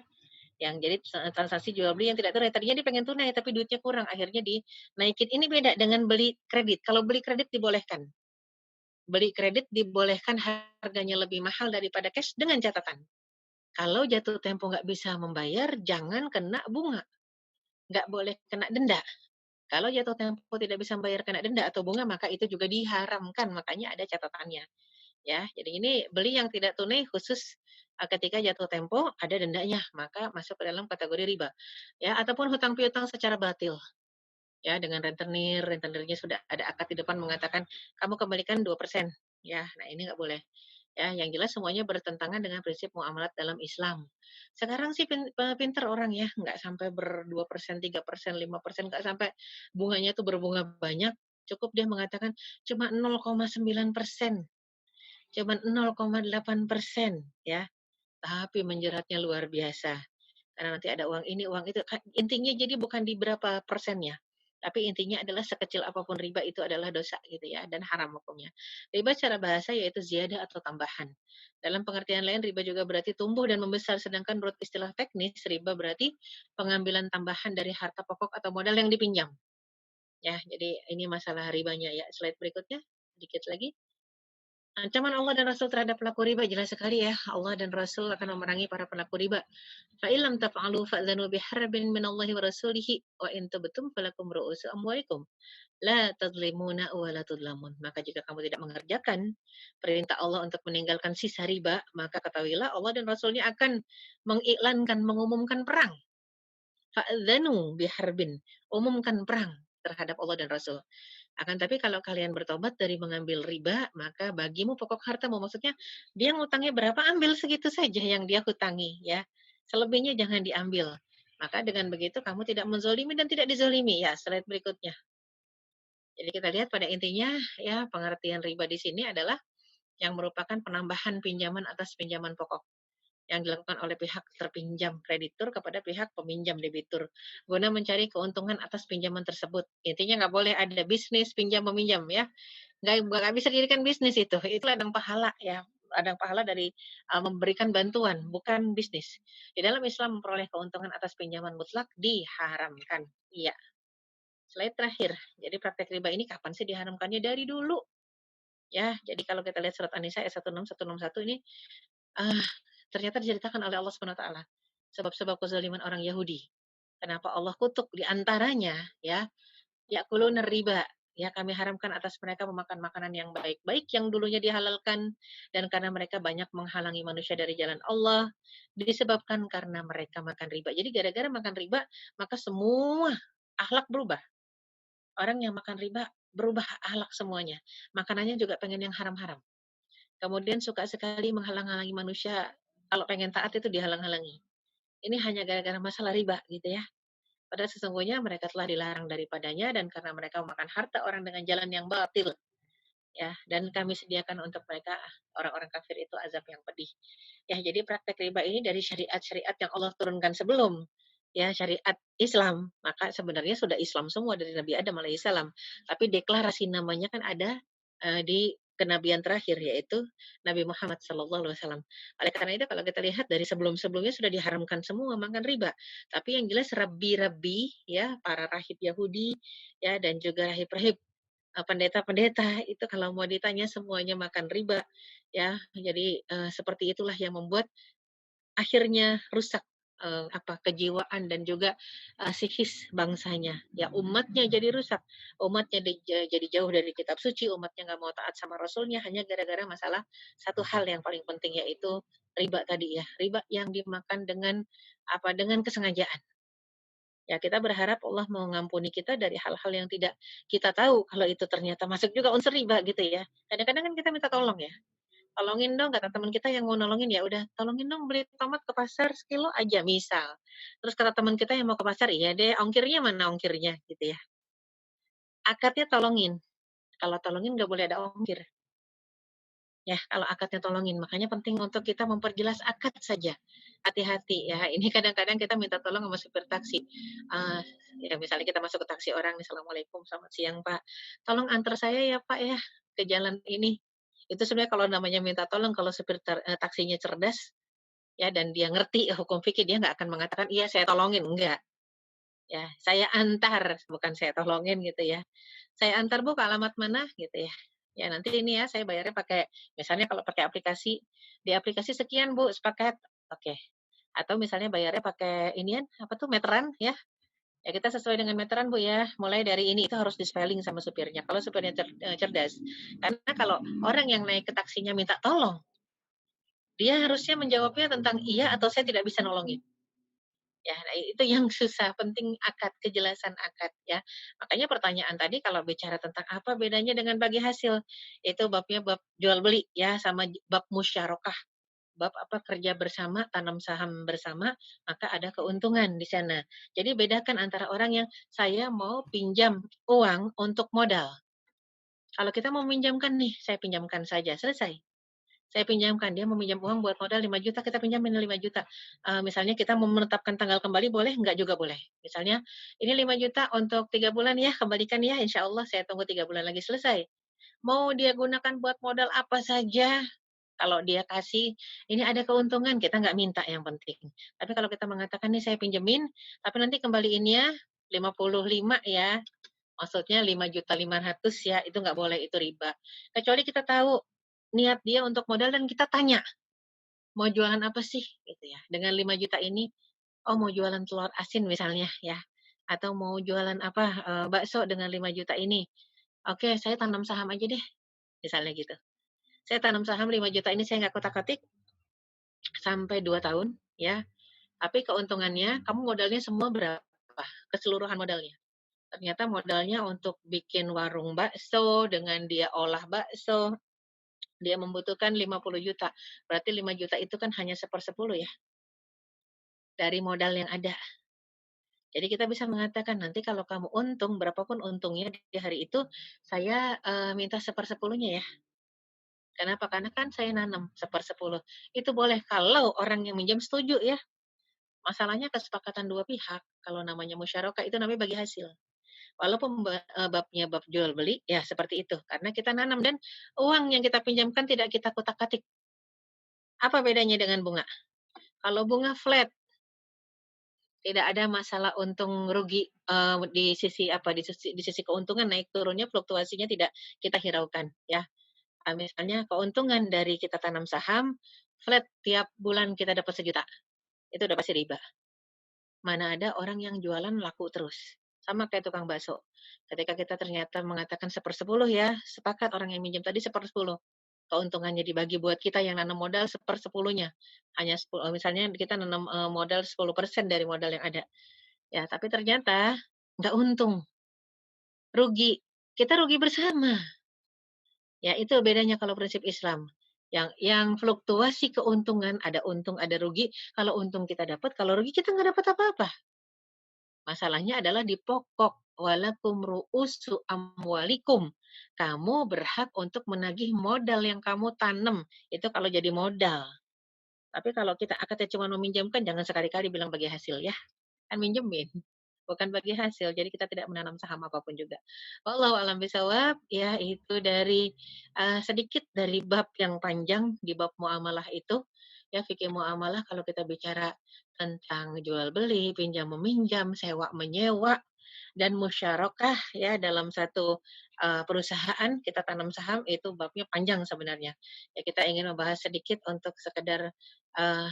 yang jadi transaksi jual beli yang tidak tunai. Tadinya dia pengen tunai tapi duitnya kurang, akhirnya dinaikin. Ini beda dengan beli kredit. Kalau beli kredit dibolehkan. Beli kredit dibolehkan harganya lebih mahal daripada cash dengan catatan. Kalau jatuh tempo nggak bisa membayar, jangan kena bunga. Nggak boleh kena denda. Kalau jatuh tempo tidak bisa membayar kena denda atau bunga, maka itu juga diharamkan. Makanya ada catatannya. Ya, jadi ini beli yang tidak tunai khusus ketika jatuh tempo ada dendanya, maka masuk ke dalam kategori riba. Ya, ataupun hutang piutang secara batil. Ya, dengan rentenir, rentenirnya sudah ada akad di depan mengatakan kamu kembalikan 2%. Ya, nah ini nggak boleh. Ya, yang jelas semuanya bertentangan dengan prinsip muamalat dalam Islam. Sekarang sih pinter orang ya, nggak sampai 2%, 3%, 5%, nggak sampai bunganya tuh berbunga banyak. Cukup dia mengatakan cuma 0,9%, cuma 0,8% ya. Tapi menjeratnya luar biasa. Karena nanti ada uang ini, uang itu. Intinya jadi bukan di berapa persennya. Tapi intinya adalah sekecil apapun riba itu adalah dosa gitu ya, dan haram hukumnya. Riba secara bahasa yaitu ziyadah atau tambahan. Dalam pengertian lain riba juga berarti tumbuh dan membesar, sedangkan menurut istilah teknis riba berarti pengambilan tambahan dari harta pokok atau modal yang dipinjam. Ya, jadi ini masalah ribanya ya. Slide berikutnya, sedikit lagi. Ancaman Allah dan Rasul terhadap pelaku riba jelas sekali ya. Allah dan Rasul akan memerangi para pelaku riba. Fa illam taf'alu fa'dzanu biharbin minallahi wa rasulihi wa in tubtum falakum ru'usu amwalikum la tadlimuna wa la tudlamun. Maka jika kamu tidak mengerjakan perintah Allah untuk meninggalkan sisa riba, maka ketahuilah Allah dan Rasulnya akan mengiklankan, mengumumkan perang. Fa'dzanu biharbin, umumkan perang. terhadap Allah dan Rasul. Akan tapi kalau kalian bertobat dari mengambil riba, maka bagimu pokok hartamu. Maksudnya dia ngutangnya berapa, ambil segitu saja yang dia hutangi, ya. Selebihnya jangan diambil. Maka dengan begitu kamu tidak menzolimi dan tidak dizolimi. Ya, slide berikutnya. Jadi kita lihat pada intinya, ya, pengertian riba di sini adalah yang merupakan penambahan pinjaman atas pinjaman pokok yang dilakukan oleh pihak terpinjam kreditur kepada pihak peminjam debitur guna mencari keuntungan atas pinjaman tersebut. Intinya nggak boleh ada bisnis pinjam meminjam, ya, nggak bisa dijadikan bisnis itu ladang pahala, ya, ladang pahala dari memberikan bantuan, bukan bisnis. Di dalam Islam memperoleh keuntungan atas pinjaman mutlak diharamkan. Iya. Slide terakhir. Jadi praktek riba ini kapan sih diharamkannya? Dari dulu, ya. Jadi kalau kita lihat surat An-Nisa ayat 161 ini, ah, ternyata diceritakan oleh Allah Subhanahu wa taala sebab-sebab kezaliman orang Yahudi. Kenapa Allah kutuk di antaranya, ya, ya'kuluna riba, ya, kami haramkan atas mereka memakan makanan yang baik-baik yang dulunya dihalalkan, dan karena mereka banyak menghalangi manusia dari jalan Allah, disebabkan karena mereka makan riba. Jadi gara-gara makan riba, maka semua akhlak berubah. Orang yang makan riba berubah akhlak semuanya. Makanannya juga pengen yang haram-haram. Kemudian suka sekali menghalang-halangi manusia, kalau pengen taat itu dihalang-halangi. Ini hanya gara-gara masalah riba gitu ya. Padahal sesungguhnya mereka telah dilarang daripadanya dan karena mereka memakan harta orang dengan jalan yang batil. Ya, dan kami sediakan untuk mereka orang-orang kafir itu azab yang pedih. Ya, jadi praktek riba ini dari syariat-syariat yang Allah turunkan sebelum, ya, syariat Islam. Maka sebenarnya sudah Islam semua dari Nabi Adam alaihissalam. Tapi deklarasi namanya kan ada di kenabian terakhir yaitu Nabi Muhammad sallallahu alaihi wasallam. Oleh karena itu kalau kita lihat dari sebelum-sebelumnya sudah diharamkan semua makan riba. Tapi yang jelas rabi-rabi, ya, para rahib Yahudi, ya, dan juga rahib-rahib pendeta-pendeta itu kalau mau ditanya semuanya makan riba, ya. Jadi seperti itulah yang membuat akhirnya rusak kejiwaan dan juga psikis bangsanya. Ya, umatnya jadi rusak, umatnya jadi jauh dari kitab suci, umatnya nggak mau taat sama rasulnya hanya gara-gara masalah satu hal yang paling penting yaitu riba tadi, ya, riba yang dimakan dengan kesengajaan. Ya, kita berharap Allah mau ngampuni kita dari hal-hal yang tidak kita tahu kalau itu ternyata masuk juga unsur riba gitu ya. Kadang-kadang kan kita minta tolong ya. Tolongin dong kata teman kita yang mau nolongin, ya udah tolongin dong beli tomat ke pasar sekilo aja misal. Terus kata teman kita yang mau ke pasar, iya deh ongkirnya mana ongkirnya gitu ya. Akadnya tolongin. Kalau tolongin nggak boleh ada ongkir. Ya, kalau akadnya tolongin. Makanya penting untuk kita memperjelas akad saja. Hati-hati ya. Ini kadang-kadang kita minta tolong sama supir taksi. Uh, ya misalnya kita masuk ke taksi orang, Assalamualaikum, selamat siang Pak. Tolong antar saya ya Pak ya ke jalan ini. Itu sebenarnya kalau namanya minta tolong, kalau supir taksinya cerdas ya dan dia ngerti hukum fikih, dia nggak akan mengatakan iya saya tolongin, enggak. Ya, saya antar, bukan saya tolongin gitu ya. Saya antar Bu ke alamat mana gitu ya. Ya nanti ini ya saya bayarnya pakai, misalnya kalau pakai aplikasi, di aplikasi sekian Bu sepaket. Oke. Atau misalnya bayarnya pakai inian apa tuh meteran ya. Ya kita sesuai dengan meteran Bu ya. Mulai dari ini itu harus di-spelling sama supirnya. Kalau supirnya cerdas. Karena kalau orang yang naik ke taksinya minta tolong, dia harusnya menjawabnya tentang iya atau saya tidak bisa nolongin. Ya, nah itu yang susah, penting akad, kejelasan akad ya. Makanya pertanyaan tadi kalau bicara tentang apa bedanya dengan bagi hasil, itu babnya bab jual beli ya sama bab musyarakah. Bab apa kerja bersama, tanam saham bersama, maka ada keuntungan di sana. Jadi bedakan antara orang yang saya mau pinjam uang untuk modal. Kalau kita mau pinjamkan nih, saya pinjamkan saja, selesai. Saya pinjamkan, dia meminjam uang buat modal 5 juta, kita pinjamin 5 juta. Misalnya kita mau menetapkan tanggal kembali boleh, enggak juga boleh. Misalnya, ini 5 juta untuk 3 bulan ya, kembalikan ya, insya Allah saya tunggu 3 bulan lagi selesai. Mau dia gunakan buat modal apa saja, kalau dia kasih, ini ada keuntungan, kita nggak minta yang penting. Tapi kalau kita mengatakan nih saya pinjemin, tapi nanti kembaliinnya 55 ya, maksudnya 5.500.000 ya, itu nggak boleh, itu riba. Kecuali kita tahu niat dia untuk modal dan kita tanya, mau jualan apa sih gitu ya. Dengan 5 juta ini, oh mau jualan telur asin misalnya ya. Atau mau jualan apa bakso dengan 5 juta ini. Oke, saya tanam saham aja deh. Misalnya gitu. Saya tanam saham 5 juta ini saya nggak kotak-katik sampai 2 tahun ya. Tapi keuntungannya kamu modalnya semua berapa? Keseluruhan modalnya. Ternyata modalnya untuk bikin warung bakso, dengan dia olah bakso, dia membutuhkan 50 juta. Berarti 5 juta itu kan hanya 1/10 ya, dari modal yang ada. Jadi kita bisa mengatakan, nanti kalau kamu untung, berapapun untungnya di hari itu, saya minta 1/10-nya ya. Kenapa? Karena kan saya nanam 1/10. Itu boleh kalau orang yang minjam setuju ya. Masalahnya kesepakatan dua pihak. Kalau namanya musyarakah itu namanya bagi hasil. Walaupun babnya bab jual beli, ya seperti itu. Karena kita nanam dan uang yang kita pinjamkan tidak kita kutak-katik. Apa bedanya dengan bunga? Kalau bunga flat, tidak ada masalah untung rugi, di sisi apa, di sisi keuntungan naik turunnya fluktuasinya tidak kita hiraukan ya. Misalnya keuntungan dari kita tanam saham, flat tiap bulan kita dapat 1 juta, itu udah pasti riba. Mana ada orang yang jualan laku terus. Sama kayak tukang bakso. Ketika kita ternyata mengatakan 1/10 ya, sepakat orang yang minjem tadi 1/10. Keuntungannya dibagi buat kita yang nanam modal 1/10-nya. Hanya misalnya kita nanam modal 10% dari modal yang ada. Ya, tapi ternyata nggak untung, rugi. Kita rugi bersama. Ya, itu bedanya kalau prinsip Islam. Yang fluktuasi keuntungan, ada untung, ada rugi. Kalau untung kita dapat, kalau rugi kita nggak dapat apa-apa. Masalahnya adalah di pokok. Walakum ru'usu amwalikum. Kamu berhak untuk menagih modal yang kamu tanam. Itu kalau jadi modal. Tapi kalau kita akadnya cuma meminjamkan, jangan sekali-kali bilang bagi hasil ya. Kan minjemin, bukan bagi hasil. Jadi kita tidak menanam saham apapun juga. Wallahu a'lam bishawab. Ya, itu dari sedikit dari bab yang panjang di bab muamalah itu. Ya, fikih muamalah kalau kita bicara tentang jual beli, pinjam meminjam, sewa menyewa, dan musyarakah ya dalam satu perusahaan kita tanam saham itu babnya panjang sebenarnya. Ya, kita ingin membahas sedikit untuk sekedar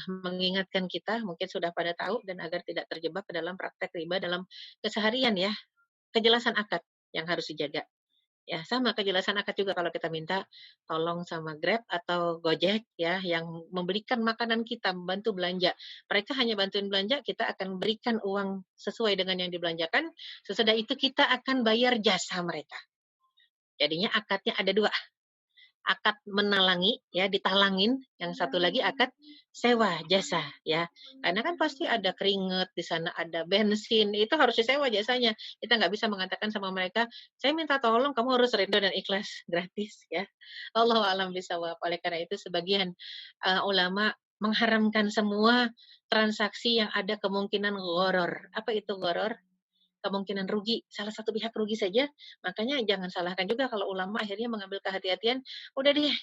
mengingatkan kita, mungkin sudah pada tahu dan agar tidak terjebak ke dalam praktek riba dalam keseharian ya. Kejelasan akad yang harus dijaga. Ya, sama kejelasan akad juga kalau kita minta tolong sama Grab atau Gojek ya, yang memberikan makanan kita, membantu belanja. Mereka hanya bantuin belanja, kita akan berikan uang sesuai dengan yang dibelanjakan, sesudah itu kita akan bayar jasa mereka. Jadinya akadnya ada 2, akad menalangi ya, ditalangin, yang satu lagi akad sewa jasa ya. Karena kan pasti ada keringat di sana, ada bensin, itu harus disewa jasanya. Kita nggak bisa mengatakan sama mereka, "Saya minta tolong kamu harus ridho dan ikhlas," gratis ya. Allahu a'lam bishawab. Oleh karena itu sebagian ulama mengharamkan semua transaksi yang ada kemungkinan gharar. Apa itu gharar? Kemungkinan rugi, salah satu pihak rugi saja, makanya jangan salahkan juga kalau ulama akhirnya mengambil kehati-hatian, udah deh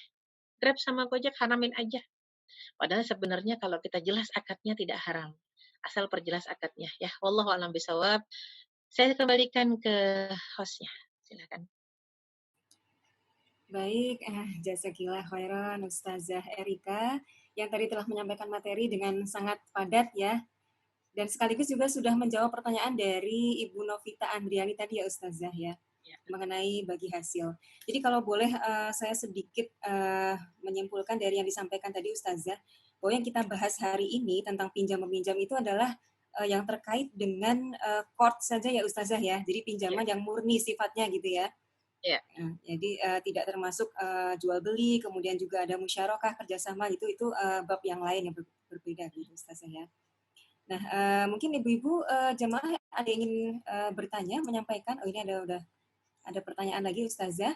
Grab sama Gojek haramin aja. Padahal sebenarnya kalau kita jelas akadnya tidak haram. Asal perjelas akadnya ya. Wallahu a'lam bishawab. Saya kembalikan ke hostnya. Silakan. Baik, jazakillah khairan Ustazah Erika yang tadi telah menyampaikan materi dengan sangat padat ya. Dan sekaligus juga sudah menjawab pertanyaan dari Ibu Novita Andriani tadi ya Ustazah ya, Ya. mengenai bagi hasil. Jadi kalau boleh saya sedikit menyimpulkan dari yang disampaikan tadi Ustazah, bahwa yang kita bahas hari ini tentang pinjam meminjam itu adalah yang terkait dengan qard saja ya Ustazah ya. Jadi pinjaman yang murni sifatnya gitu ya. Ya. Jadi tidak termasuk jual beli, kemudian juga ada musyarakah kerjasama itu bab yang lain yang berbeda gitu Ustazah ya. Nah, mungkin ibu-ibu jemaah ada yang ingin bertanya, menyampaikan. Oh ini udah ada pertanyaan lagi Ustazah.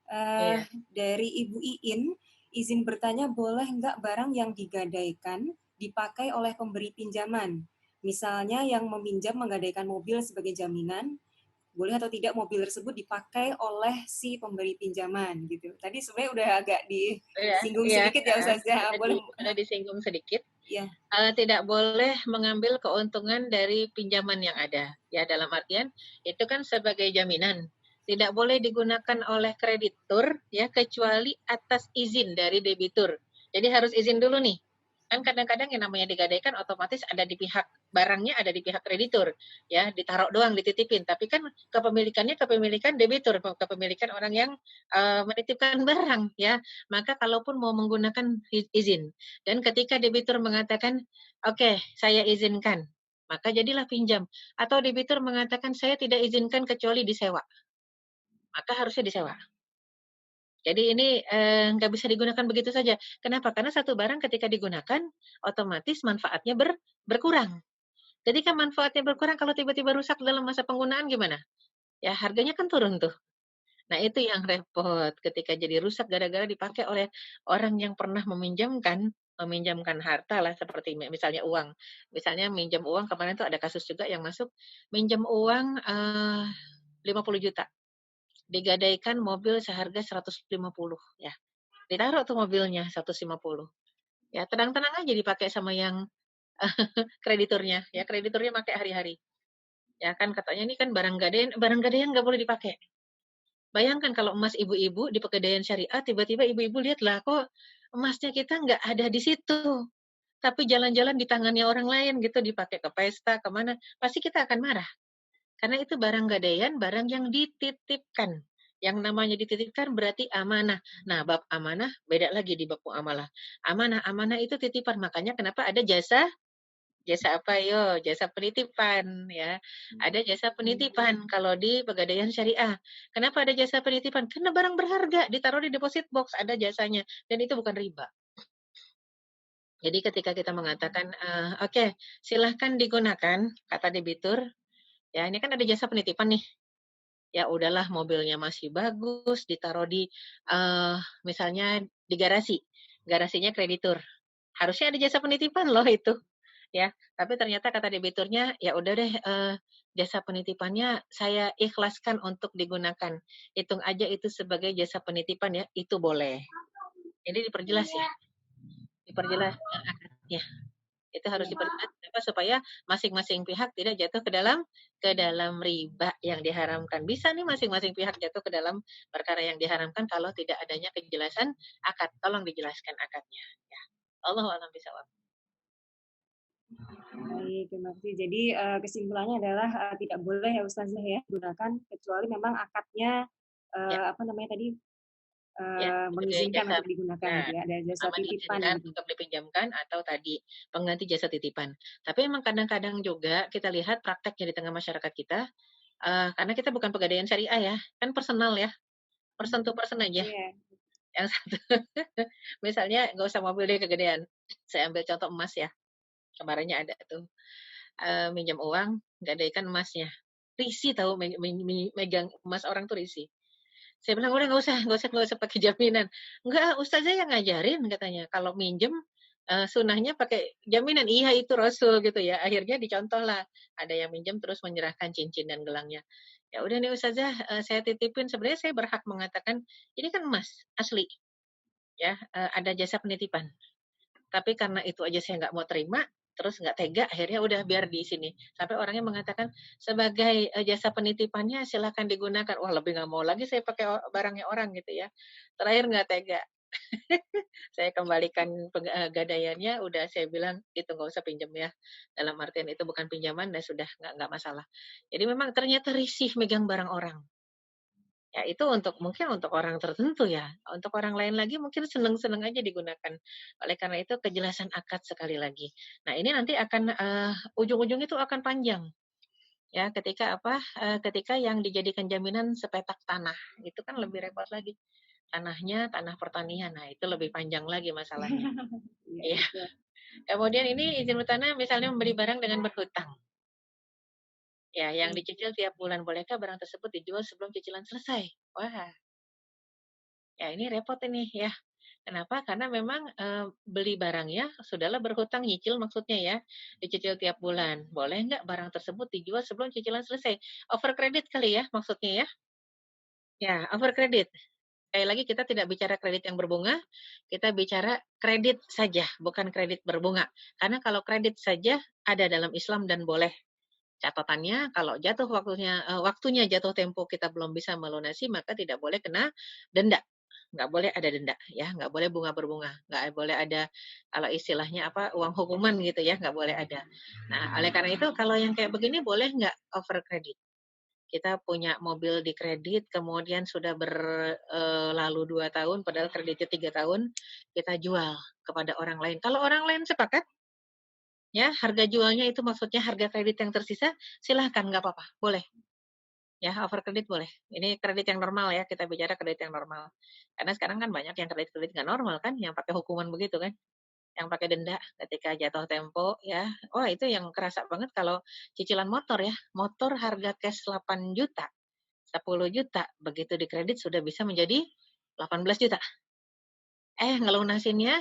Iya. Dari Ibu Iin, izin bertanya boleh nggak barang yang digadaikan dipakai oleh pemberi pinjaman? Misalnya yang meminjam menggadaikan mobil sebagai jaminan, boleh atau tidak mobil tersebut dipakai oleh si pemberi pinjaman gitu. Tadi sebenarnya udah agak Iya, disinggung iya, sedikit ya Ustazah. Boleh ada disinggung sedikit. ya. Tidak boleh mengambil keuntungan dari pinjaman yang ada. Ya, dalam artian itu kan sebagai jaminan. Tidak boleh digunakan oleh kreditur ya kecuali atas izin dari debitur. Jadi harus izin dulu nih. Kan kadang-kadang yang namanya digadaikan otomatis ada di pihak barangnya ada di pihak kreditur ya, ditaruh doang dititipin, tapi kan kepemilikannya kepemilikan debitur, kepemilikan orang yang menitipkan barang ya. Maka kalaupun mau menggunakan izin dan ketika debitur mengatakan, "Oke, saya izinkan." maka jadilah pinjam. Atau debitur mengatakan saya tidak izinkan kecuali disewa, maka harusnya disewa. Jadi ini nggak bisa digunakan begitu saja. Kenapa? Karena satu barang ketika digunakan, otomatis manfaatnya berkurang. Ketika manfaatnya berkurang, kalau tiba-tiba rusak dalam masa penggunaan gimana? Ya harganya kan turun tuh. Nah itu yang repot ketika jadi rusak gara-gara dipakai oleh orang yang pernah meminjamkan harta lah seperti misalnya uang. Misalnya minjam uang, kemarin tuh ada kasus juga yang masuk, minjam uang 50 juta. Digadaikan mobil seharga 150 ya. Ditaruh tuh mobilnya 150. Ya tenang-tenang aja dipakai sama yang krediturnya. Ya krediturnya pakai hari-hari. Ya kan katanya ini kan barang gadaian nggak boleh dipakai. Bayangkan kalau emas ibu-ibu di Pegadaian Syariah, tiba-tiba ibu-ibu lihat lah kok emasnya kita nggak ada di situ. Tapi jalan-jalan di tangannya orang lain gitu, dipakai ke pesta, kemana, pasti kita akan marah. Karena itu barang gadaian, barang yang dititipkan. Yang namanya dititipkan berarti amanah. Nah, bab amanah beda lagi di bab muamalah. Amanah itu titipan. Makanya kenapa ada jasa apa yo? Jasa penitipan ya. Ada jasa penitipan kalau di Pegadaian Syariah. Kenapa ada jasa penitipan? Karena barang berharga ditaruh di deposit box, ada jasanya dan itu bukan riba. Jadi ketika kita mengatakan oke, silahkan digunakan kata debitur, ya ini kan ada jasa penitipan nih. Ya udahlah mobilnya masih bagus, ditaruh di misalnya di garasi. Garasinya kreditur. Harusnya ada jasa penitipan loh itu. Ya, tapi ternyata kata debiturnya, ya udah deh jasa penitipannya saya ikhlaskan untuk digunakan. Hitung aja itu sebagai jasa penitipan ya, itu boleh. Jadi diperjelas ya. Diperjelas akadnya. Itu harus diperjelas supaya masing-masing pihak tidak jatuh ke dalam riba yang diharamkan. Bisa nih masing-masing pihak jatuh ke dalam perkara yang diharamkan kalau tidak adanya kejelasan akad. Tolong dijelaskan akadnya. Ya. Allahu a'lam bishawab. Baik, terima kasih. Jadi kesimpulannya adalah tidak boleh ya Ustazah ya gunakan kecuali memang akadnya Ya, apa namanya tadi ya, sebagai mengizinkan jasa untuk digunakan gitu benar. ya, ada jasa Sama titipan diizinkan gitu. untuk dipinjamkan atau tadi pengganti jasa titipan. Tapi memang kadang-kadang juga kita lihat prakteknya di tengah masyarakat kita, karena kita bukan pegadaian syariah ya, kan personal ya, person to person aja. Iya. Yang satu, misalnya nggak usah mobil deh kegedean. Saya ambil contoh emas ya. Kemarinnya ada tuh minjam uang, gadaikan emasnya. Risih tahu megang emas orang tuh risih. Saya bilang udah nggak usah pakai jaminan. Enggak, ustazah yang ngajarin katanya. Kalau minjem sunahnya pakai jaminan. Iya itu Rasul gitu ya. Akhirnya dicontoh lah. Ada yang minjem terus menyerahkan cincin dan gelangnya. Ya udah nih ustazah, saya titipin. Sebenarnya saya berhak mengatakan ini kan emas asli ya, ada jasa penitipan. Tapi karena itu aja saya nggak mau terima, terus nggak tega, akhirnya udah biar di sini. Sampai orangnya mengatakan, sebagai jasa penitipannya silakan digunakan. Wah lebih nggak mau lagi saya pakai barangnya orang gitu ya. Terakhir nggak tega. Saya kembalikan gadaiannya, udah saya bilang itu nggak usah pinjam ya. Dalam artian itu bukan pinjaman dan sudah nggak masalah. Jadi memang ternyata risih megang barang orang. Ya itu mungkin untuk orang tertentu ya, untuk orang lain lagi mungkin seneng-seneng aja digunakan. Oleh karena itu kejelasan akad sekali lagi. Nah ini nanti akan, ujung-ujung itu akan panjang, ya ketika yang dijadikan jaminan sepetak tanah, itu kan lebih repot lagi. Tanahnya, tanah pertanian, nah itu lebih panjang lagi masalahnya. Iya, Iya, betul. kemudian ini izin bertanah misalnya membeli barang dengan berhutang, ya yang Hmm. dicicil tiap bulan, bolehkah barang tersebut dijual sebelum cicilan selesai? Wah, ya ini repot ini ya. Kenapa? Karena memang, beli barangnya sudahlah berhutang nyicil maksudnya ya, dicicil tiap bulan. Boleh nggak barang tersebut dijual sebelum cicilan selesai? Over kredit kali ya maksudnya ya? Ya, over kredit. Sekali lagi kita tidak bicara kredit yang berbunga, kita bicara kredit saja, bukan kredit berbunga. Karena kalau kredit saja ada dalam Islam dan boleh. Catatannya kalau waktunya jatuh tempo kita belum bisa melunasi, maka tidak boleh kena denda. Nggak boleh ada denda ya, nggak boleh bunga berbunga, nggak boleh ada kalau istilahnya uang hukuman gitu ya, nggak boleh ada. Nah, oleh karena itu kalau yang kayak begini boleh nggak over kredit? Kita punya mobil di kredit, kemudian sudah berlalu 2 tahun, padahal kreditnya 3 tahun, kita jual kepada orang lain. Kalau orang lain sepakat, Ya, harga jualnya itu maksudnya harga kredit yang tersisa, silahkan nggak apa-apa, boleh. Ya, over kredit boleh. Ini kredit yang normal ya, kita bicara kredit yang normal. Karena sekarang kan banyak yang kredit-kredit nggak normal kan, yang pakai hukuman begitu kan, yang pakai denda ketika jatuh tempo ya. Wah, itu yang kerasa banget kalau cicilan motor ya. Motor harga cash 8 juta, 10 juta, begitu dikredit sudah bisa menjadi 18 juta. Ngelunasinnya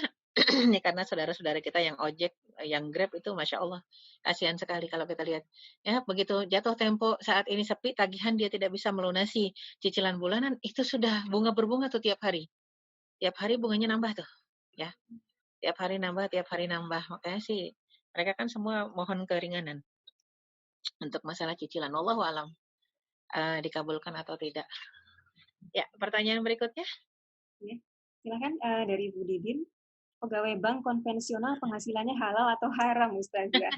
ya karena saudara-saudara kita yang ojek, yang Grab itu Masya Allah, kasihan sekali kalau kita lihat. Ya, begitu jatuh tempo saat ini sepi, tagihan dia tidak bisa melunasi cicilan bulanan, itu sudah bunga berbunga tuh tiap hari. Tiap hari bunganya nambah tuh, ya. Tiap hari nambah, tiap hari nambah. Makanya sih mereka kan semua mohon keringanan untuk masalah cicilan. Wallahu alam, dikabulkan atau tidak. Ya, pertanyaan berikutnya. Ya. Silakan dari Bu Didin, pegawai bank konvensional penghasilannya halal atau haram, Ustazah?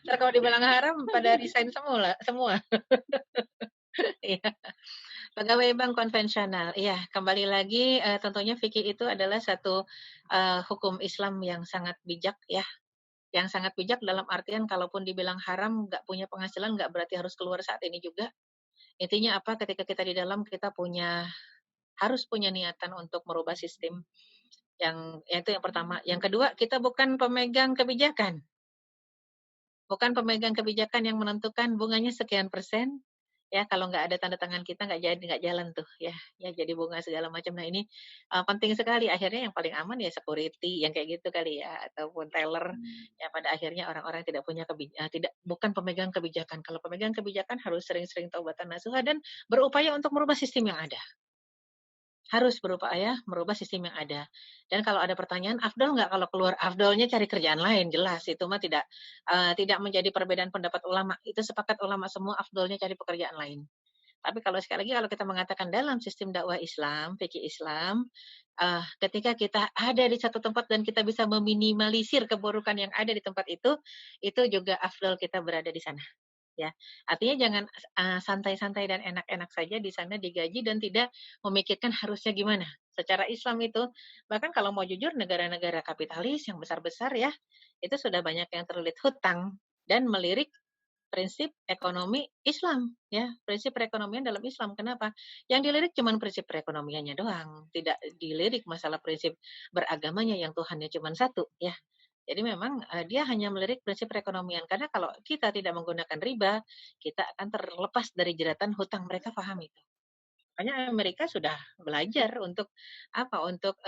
Ntar kalau dibilang haram pada resign semua. Iya. Pegawai bank konvensional, iya, kembali lagi tentunya fikih itu adalah satu hukum Islam yang sangat bijak ya, yang sangat bijak dalam artian kalaupun dibilang haram, nggak punya penghasilan nggak berarti harus keluar saat ini juga. Intinya apa? Ketika kita di dalam kita harus punya niatan untuk merubah sistem. Yang itu yang pertama. Yang kedua, kita bukan pemegang kebijakan. Bukan pemegang kebijakan yang menentukan bunganya sekian persen, ya kalau nggak ada tanda tangan kita nggak jalan tuh ya jadi bunga segala macam. Nah ini penting sekali. Akhirnya yang paling aman ya security yang kayak gitu kali ya ataupun teller. Ya pada akhirnya orang-orang tidak punya tidak bukan pemegang kebijakan. Kalau pemegang kebijakan harus sering-sering taubatan nasuha dan berupaya untuk merubah sistem yang ada. Harus berupaya merubah sistem yang ada. Dan kalau ada pertanyaan, afdol nggak kalau keluar? Afdolnya cari kerjaan lain, jelas. Itu mah tidak menjadi perbedaan pendapat ulama. Itu sepakat ulama semua, afdolnya cari pekerjaan lain. Tapi kalau sekali lagi kalau kita mengatakan dalam sistem dakwah Islam, fikih Islam, ketika kita ada di satu tempat dan kita bisa meminimalisir keburukan yang ada di tempat itu juga afdol kita berada di sana. Ya, artinya jangan santai-santai dan enak-enak saja di sana digaji dan tidak memikirkan harusnya gimana. Secara Islam itu, bahkan kalau mau jujur negara-negara kapitalis yang besar-besar ya, itu sudah banyak yang terlilit hutang dan melirik prinsip ekonomi Islam ya, prinsip perekonomian dalam Islam. Kenapa? Yang dilirik cuma prinsip perekonomiannya doang, tidak dilirik masalah prinsip beragamanya yang Tuhannya cuma satu ya. Jadi memang dia hanya melirik prinsip perekonomian karena kalau kita tidak menggunakan riba, kita akan terlepas dari jeratan hutang. Mereka paham itu. Makanya Amerika sudah belajar untuk apa? Untuk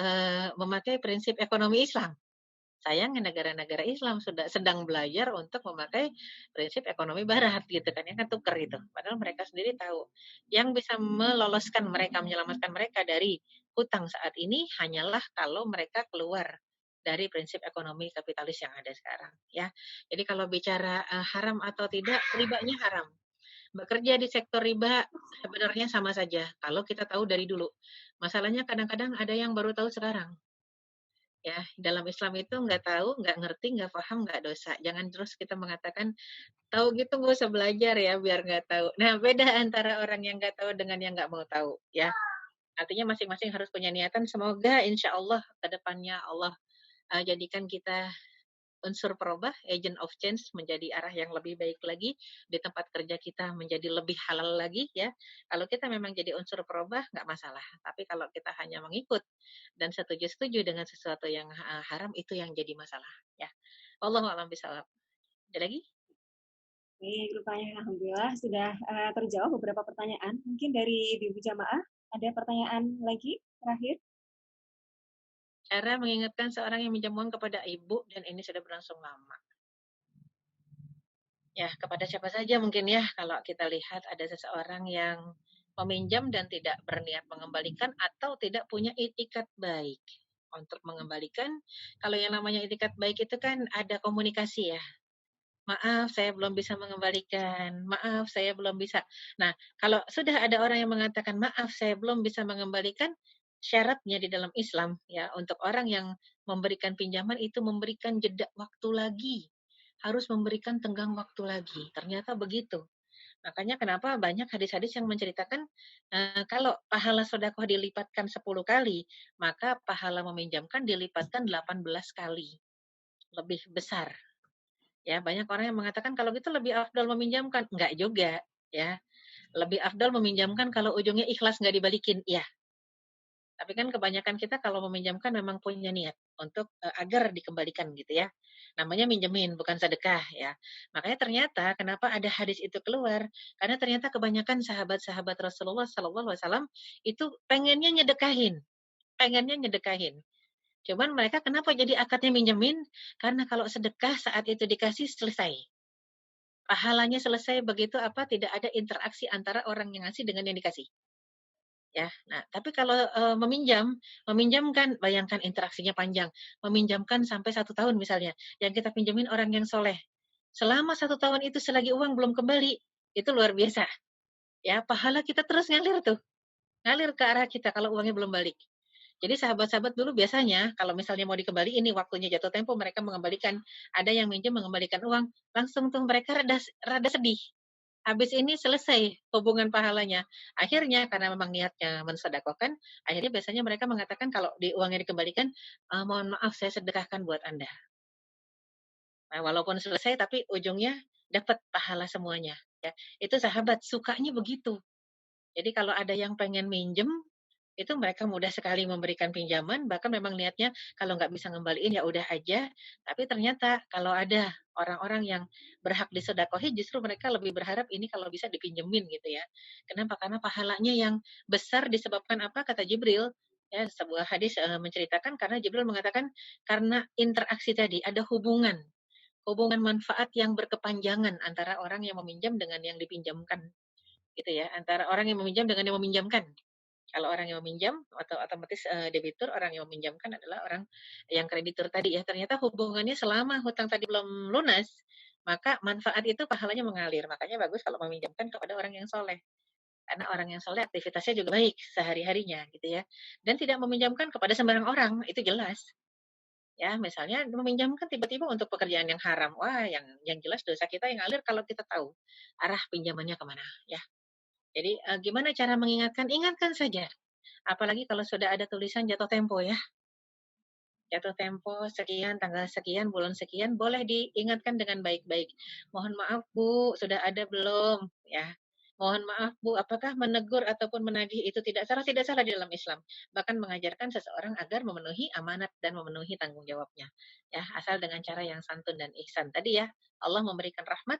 memakai prinsip ekonomi Islam. Sayangnya negara-negara Islam sudah sedang belajar untuk memakai prinsip ekonomi barat gitu kan ya kan tuker itu. Padahal mereka sendiri tahu yang bisa meloloskan mereka, menyelamatkan mereka dari hutang saat ini hanyalah kalau mereka keluar dari prinsip ekonomi kapitalis yang ada sekarang ya. Jadi kalau bicara haram atau tidak, ribanya haram. Bekerja di sektor riba sebenarnya sama saja kalau kita tahu dari dulu. Masalahnya kadang-kadang ada yang baru tahu sekarang. Ya, dalam Islam itu nggak tahu, nggak ngerti, nggak paham, nggak dosa. Jangan terus kita mengatakan, tahu gitu nggak usah belajar ya, biar nggak tahu. Nah, beda antara orang yang nggak tahu dengan yang nggak mau tahu, ya. Artinya masing-masing harus punya niatan, semoga insya Allah ke depannya Allah jadikan kita unsur perubah, agent of change menjadi arah yang lebih baik lagi, di tempat kerja kita menjadi lebih halal lagi ya. Kalau kita memang jadi unsur perubah nggak masalah, tapi kalau kita hanya mengikut dan setuju-setuju dengan sesuatu yang haram itu yang jadi masalah ya. Wallahu a'lam bishawab. Ada lagi? Baik, rupanya Alhamdulillah sudah terjawab beberapa pertanyaan. Mungkin dari Ibu Jamaah, ada pertanyaan lagi terakhir? Cara mengingatkan seorang yang minjam uang kepada ibu dan ini sudah berlangsung lama. Ya, kepada siapa saja mungkin ya, kalau kita lihat ada seseorang yang meminjam dan tidak berniat mengembalikan atau tidak punya itikat baik untuk mengembalikan. Kalau yang namanya itikat baik itu kan ada komunikasi ya. Maaf, saya belum bisa mengembalikan. Maaf, saya belum bisa. Nah, kalau sudah ada orang yang mengatakan maaf, saya belum bisa mengembalikan, syaratnya di dalam Islam ya untuk orang yang memberikan pinjaman itu memberikan jeda waktu lagi. Harus memberikan tenggang waktu lagi. Ternyata begitu. Makanya kenapa banyak hadis-hadis yang menceritakan kalau pahala sedekah dilipatkan 10 kali, maka pahala meminjamkan dilipatkan 18 kali. Lebih besar Ya, banyak orang yang mengatakan kalau gitu lebih afdal meminjamkan. Enggak juga, ya. Lebih afdal meminjamkan kalau ujungnya ikhlas nggak dibalikin, iya. Tapi kan kebanyakan kita kalau meminjamkan memang punya niat untuk, agar dikembalikan gitu ya. Namanya minjemin bukan sedekah ya. Makanya ternyata kenapa ada hadis itu keluar, karena ternyata kebanyakan sahabat-sahabat Rasulullah Shallallahu Alaihi Wasallam itu pengennya nyedekahin. Cuman mereka kenapa jadi akadnya minjemin, karena kalau sedekah saat itu dikasih selesai. Pahalanya selesai begitu apa, tidak ada interaksi antara orang yang ngasih dengan yang dikasih. Ya, nah tapi kalau, meminjamkan bayangkan interaksinya panjang, meminjamkan sampai 1 tahun misalnya, yang kita pinjemin orang yang soleh. Selama 1 tahun itu selagi uang belum kembali, itu luar biasa, ya pahala kita terus ngalir tuh, ngalir ke arah kita kalau uangnya belum balik. Jadi sahabat-sahabat dulu biasanya kalau misalnya mau dikembaliin nih waktunya jatuh tempo mereka mengembalikan, ada yang minjem mengembalikan uang, langsung tuh mereka rada sedih. Habis ini selesai hubungan pahalanya. Akhirnya karena memang niatnya mensedekahkan, akhirnya biasanya mereka mengatakan kalau uangnya dikembalikan, "Mohon maaf saya sedekahkan buat Anda." Nah, walaupun selesai tapi ujungnya dapat pahala semuanya, ya. Itu sahabat sukanya begitu. Jadi kalau ada yang pengen minjem, itu mereka mudah sekali memberikan pinjaman, bahkan memang niatnya kalau nggak bisa ngembaliin ya udah aja. Tapi ternyata kalau ada orang-orang yang berhak disedekahi, justru mereka lebih berharap ini kalau bisa dipinjemin gitu ya. Kenapa? Karena pahalanya yang besar disebabkan apa? Kata Jibril, ya sebuah hadis menceritakan karena Jibril mengatakan karena interaksi tadi ada hubungan manfaat yang berkepanjangan antara orang yang meminjam dengan yang dipinjamkan gitu ya, antara orang yang meminjam dengan yang meminjamkan. Kalau orang yang meminjam atau otomatis, debitur, orang yang meminjamkan adalah orang yang kreditur tadi ya. Ternyata hubungannya selama hutang tadi belum lunas, maka manfaat itu pahalanya mengalir. Makanya bagus kalau meminjamkan kepada orang yang soleh. Karena orang yang soleh aktivitasnya juga baik sehari-harinya gitu ya. Dan tidak meminjamkan kepada sembarang orang, itu jelas. Ya, misalnya meminjamkan tiba-tiba untuk pekerjaan yang haram. Wah, yang jelas dosa kita yang ngalir kalau kita tahu arah pinjamannya kemana ya. Jadi, gimana cara mengingatkan? Ingatkan saja. Apalagi kalau sudah ada tulisan jatuh tempo ya. Jatuh tempo sekian, tanggal sekian, bulan sekian, boleh diingatkan dengan baik-baik. Mohon maaf Bu, sudah ada belum? Ya. Mohon maaf Bu, apakah menegur ataupun menagih itu tidak salah di dalam Islam. Bahkan mengajarkan seseorang agar memenuhi amanat dan memenuhi tanggung jawabnya. Ya, asal dengan cara yang santun dan ihsan. Tadi ya, Allah memberikan rahmat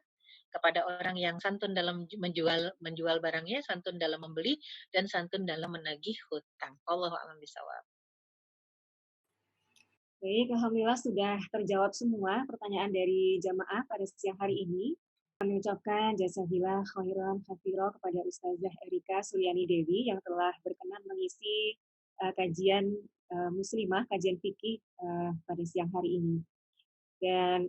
kepada orang yang santun dalam menjual barangnya, santun dalam membeli, dan santun dalam menagih hutang. Allahu a'lam bishawab. Baik, alhamdulillah sudah terjawab semua pertanyaan dari jamaah pada siang hari ini. Kami ucapkan jazakallahu khairan katsiran kepada Ustazah Erika Suryani Dewi yang telah berkenan mengisi kajian muslimah, kajian fikih pada siang hari ini. Dan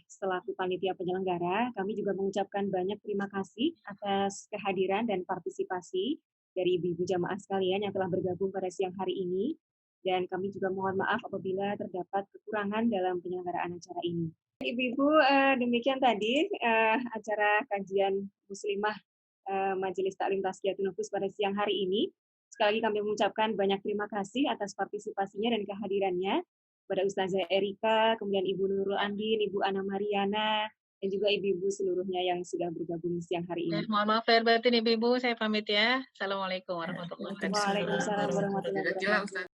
selaku panitia penyelenggara, kami juga mengucapkan banyak terima kasih atas kehadiran dan partisipasi dari ibu-ibu jamaah sekalian yang telah bergabung pada siang hari ini. Dan kami juga mohon maaf apabila terdapat kekurangan dalam penyelenggaraan acara ini. Ibu-ibu, demikian tadi acara kajian muslimah Majelis Taklim Tazkiyatun Nufus pada siang hari ini. Sekali lagi kami mengucapkan banyak terima kasih atas partisipasinya dan kehadirannya kepada Ustazah Erika, kemudian Ibu Nurul Andin, Ibu Ana Mariana, dan juga ibu-ibu seluruhnya yang sudah bergabung siang hari ini. Mohon maaf lahir batin Ibu-ibu, saya pamit ya. Assalamualaikum warahmatullahi wabarakatuh. Waalaikumsalam warahmatullahi wabarakatuh.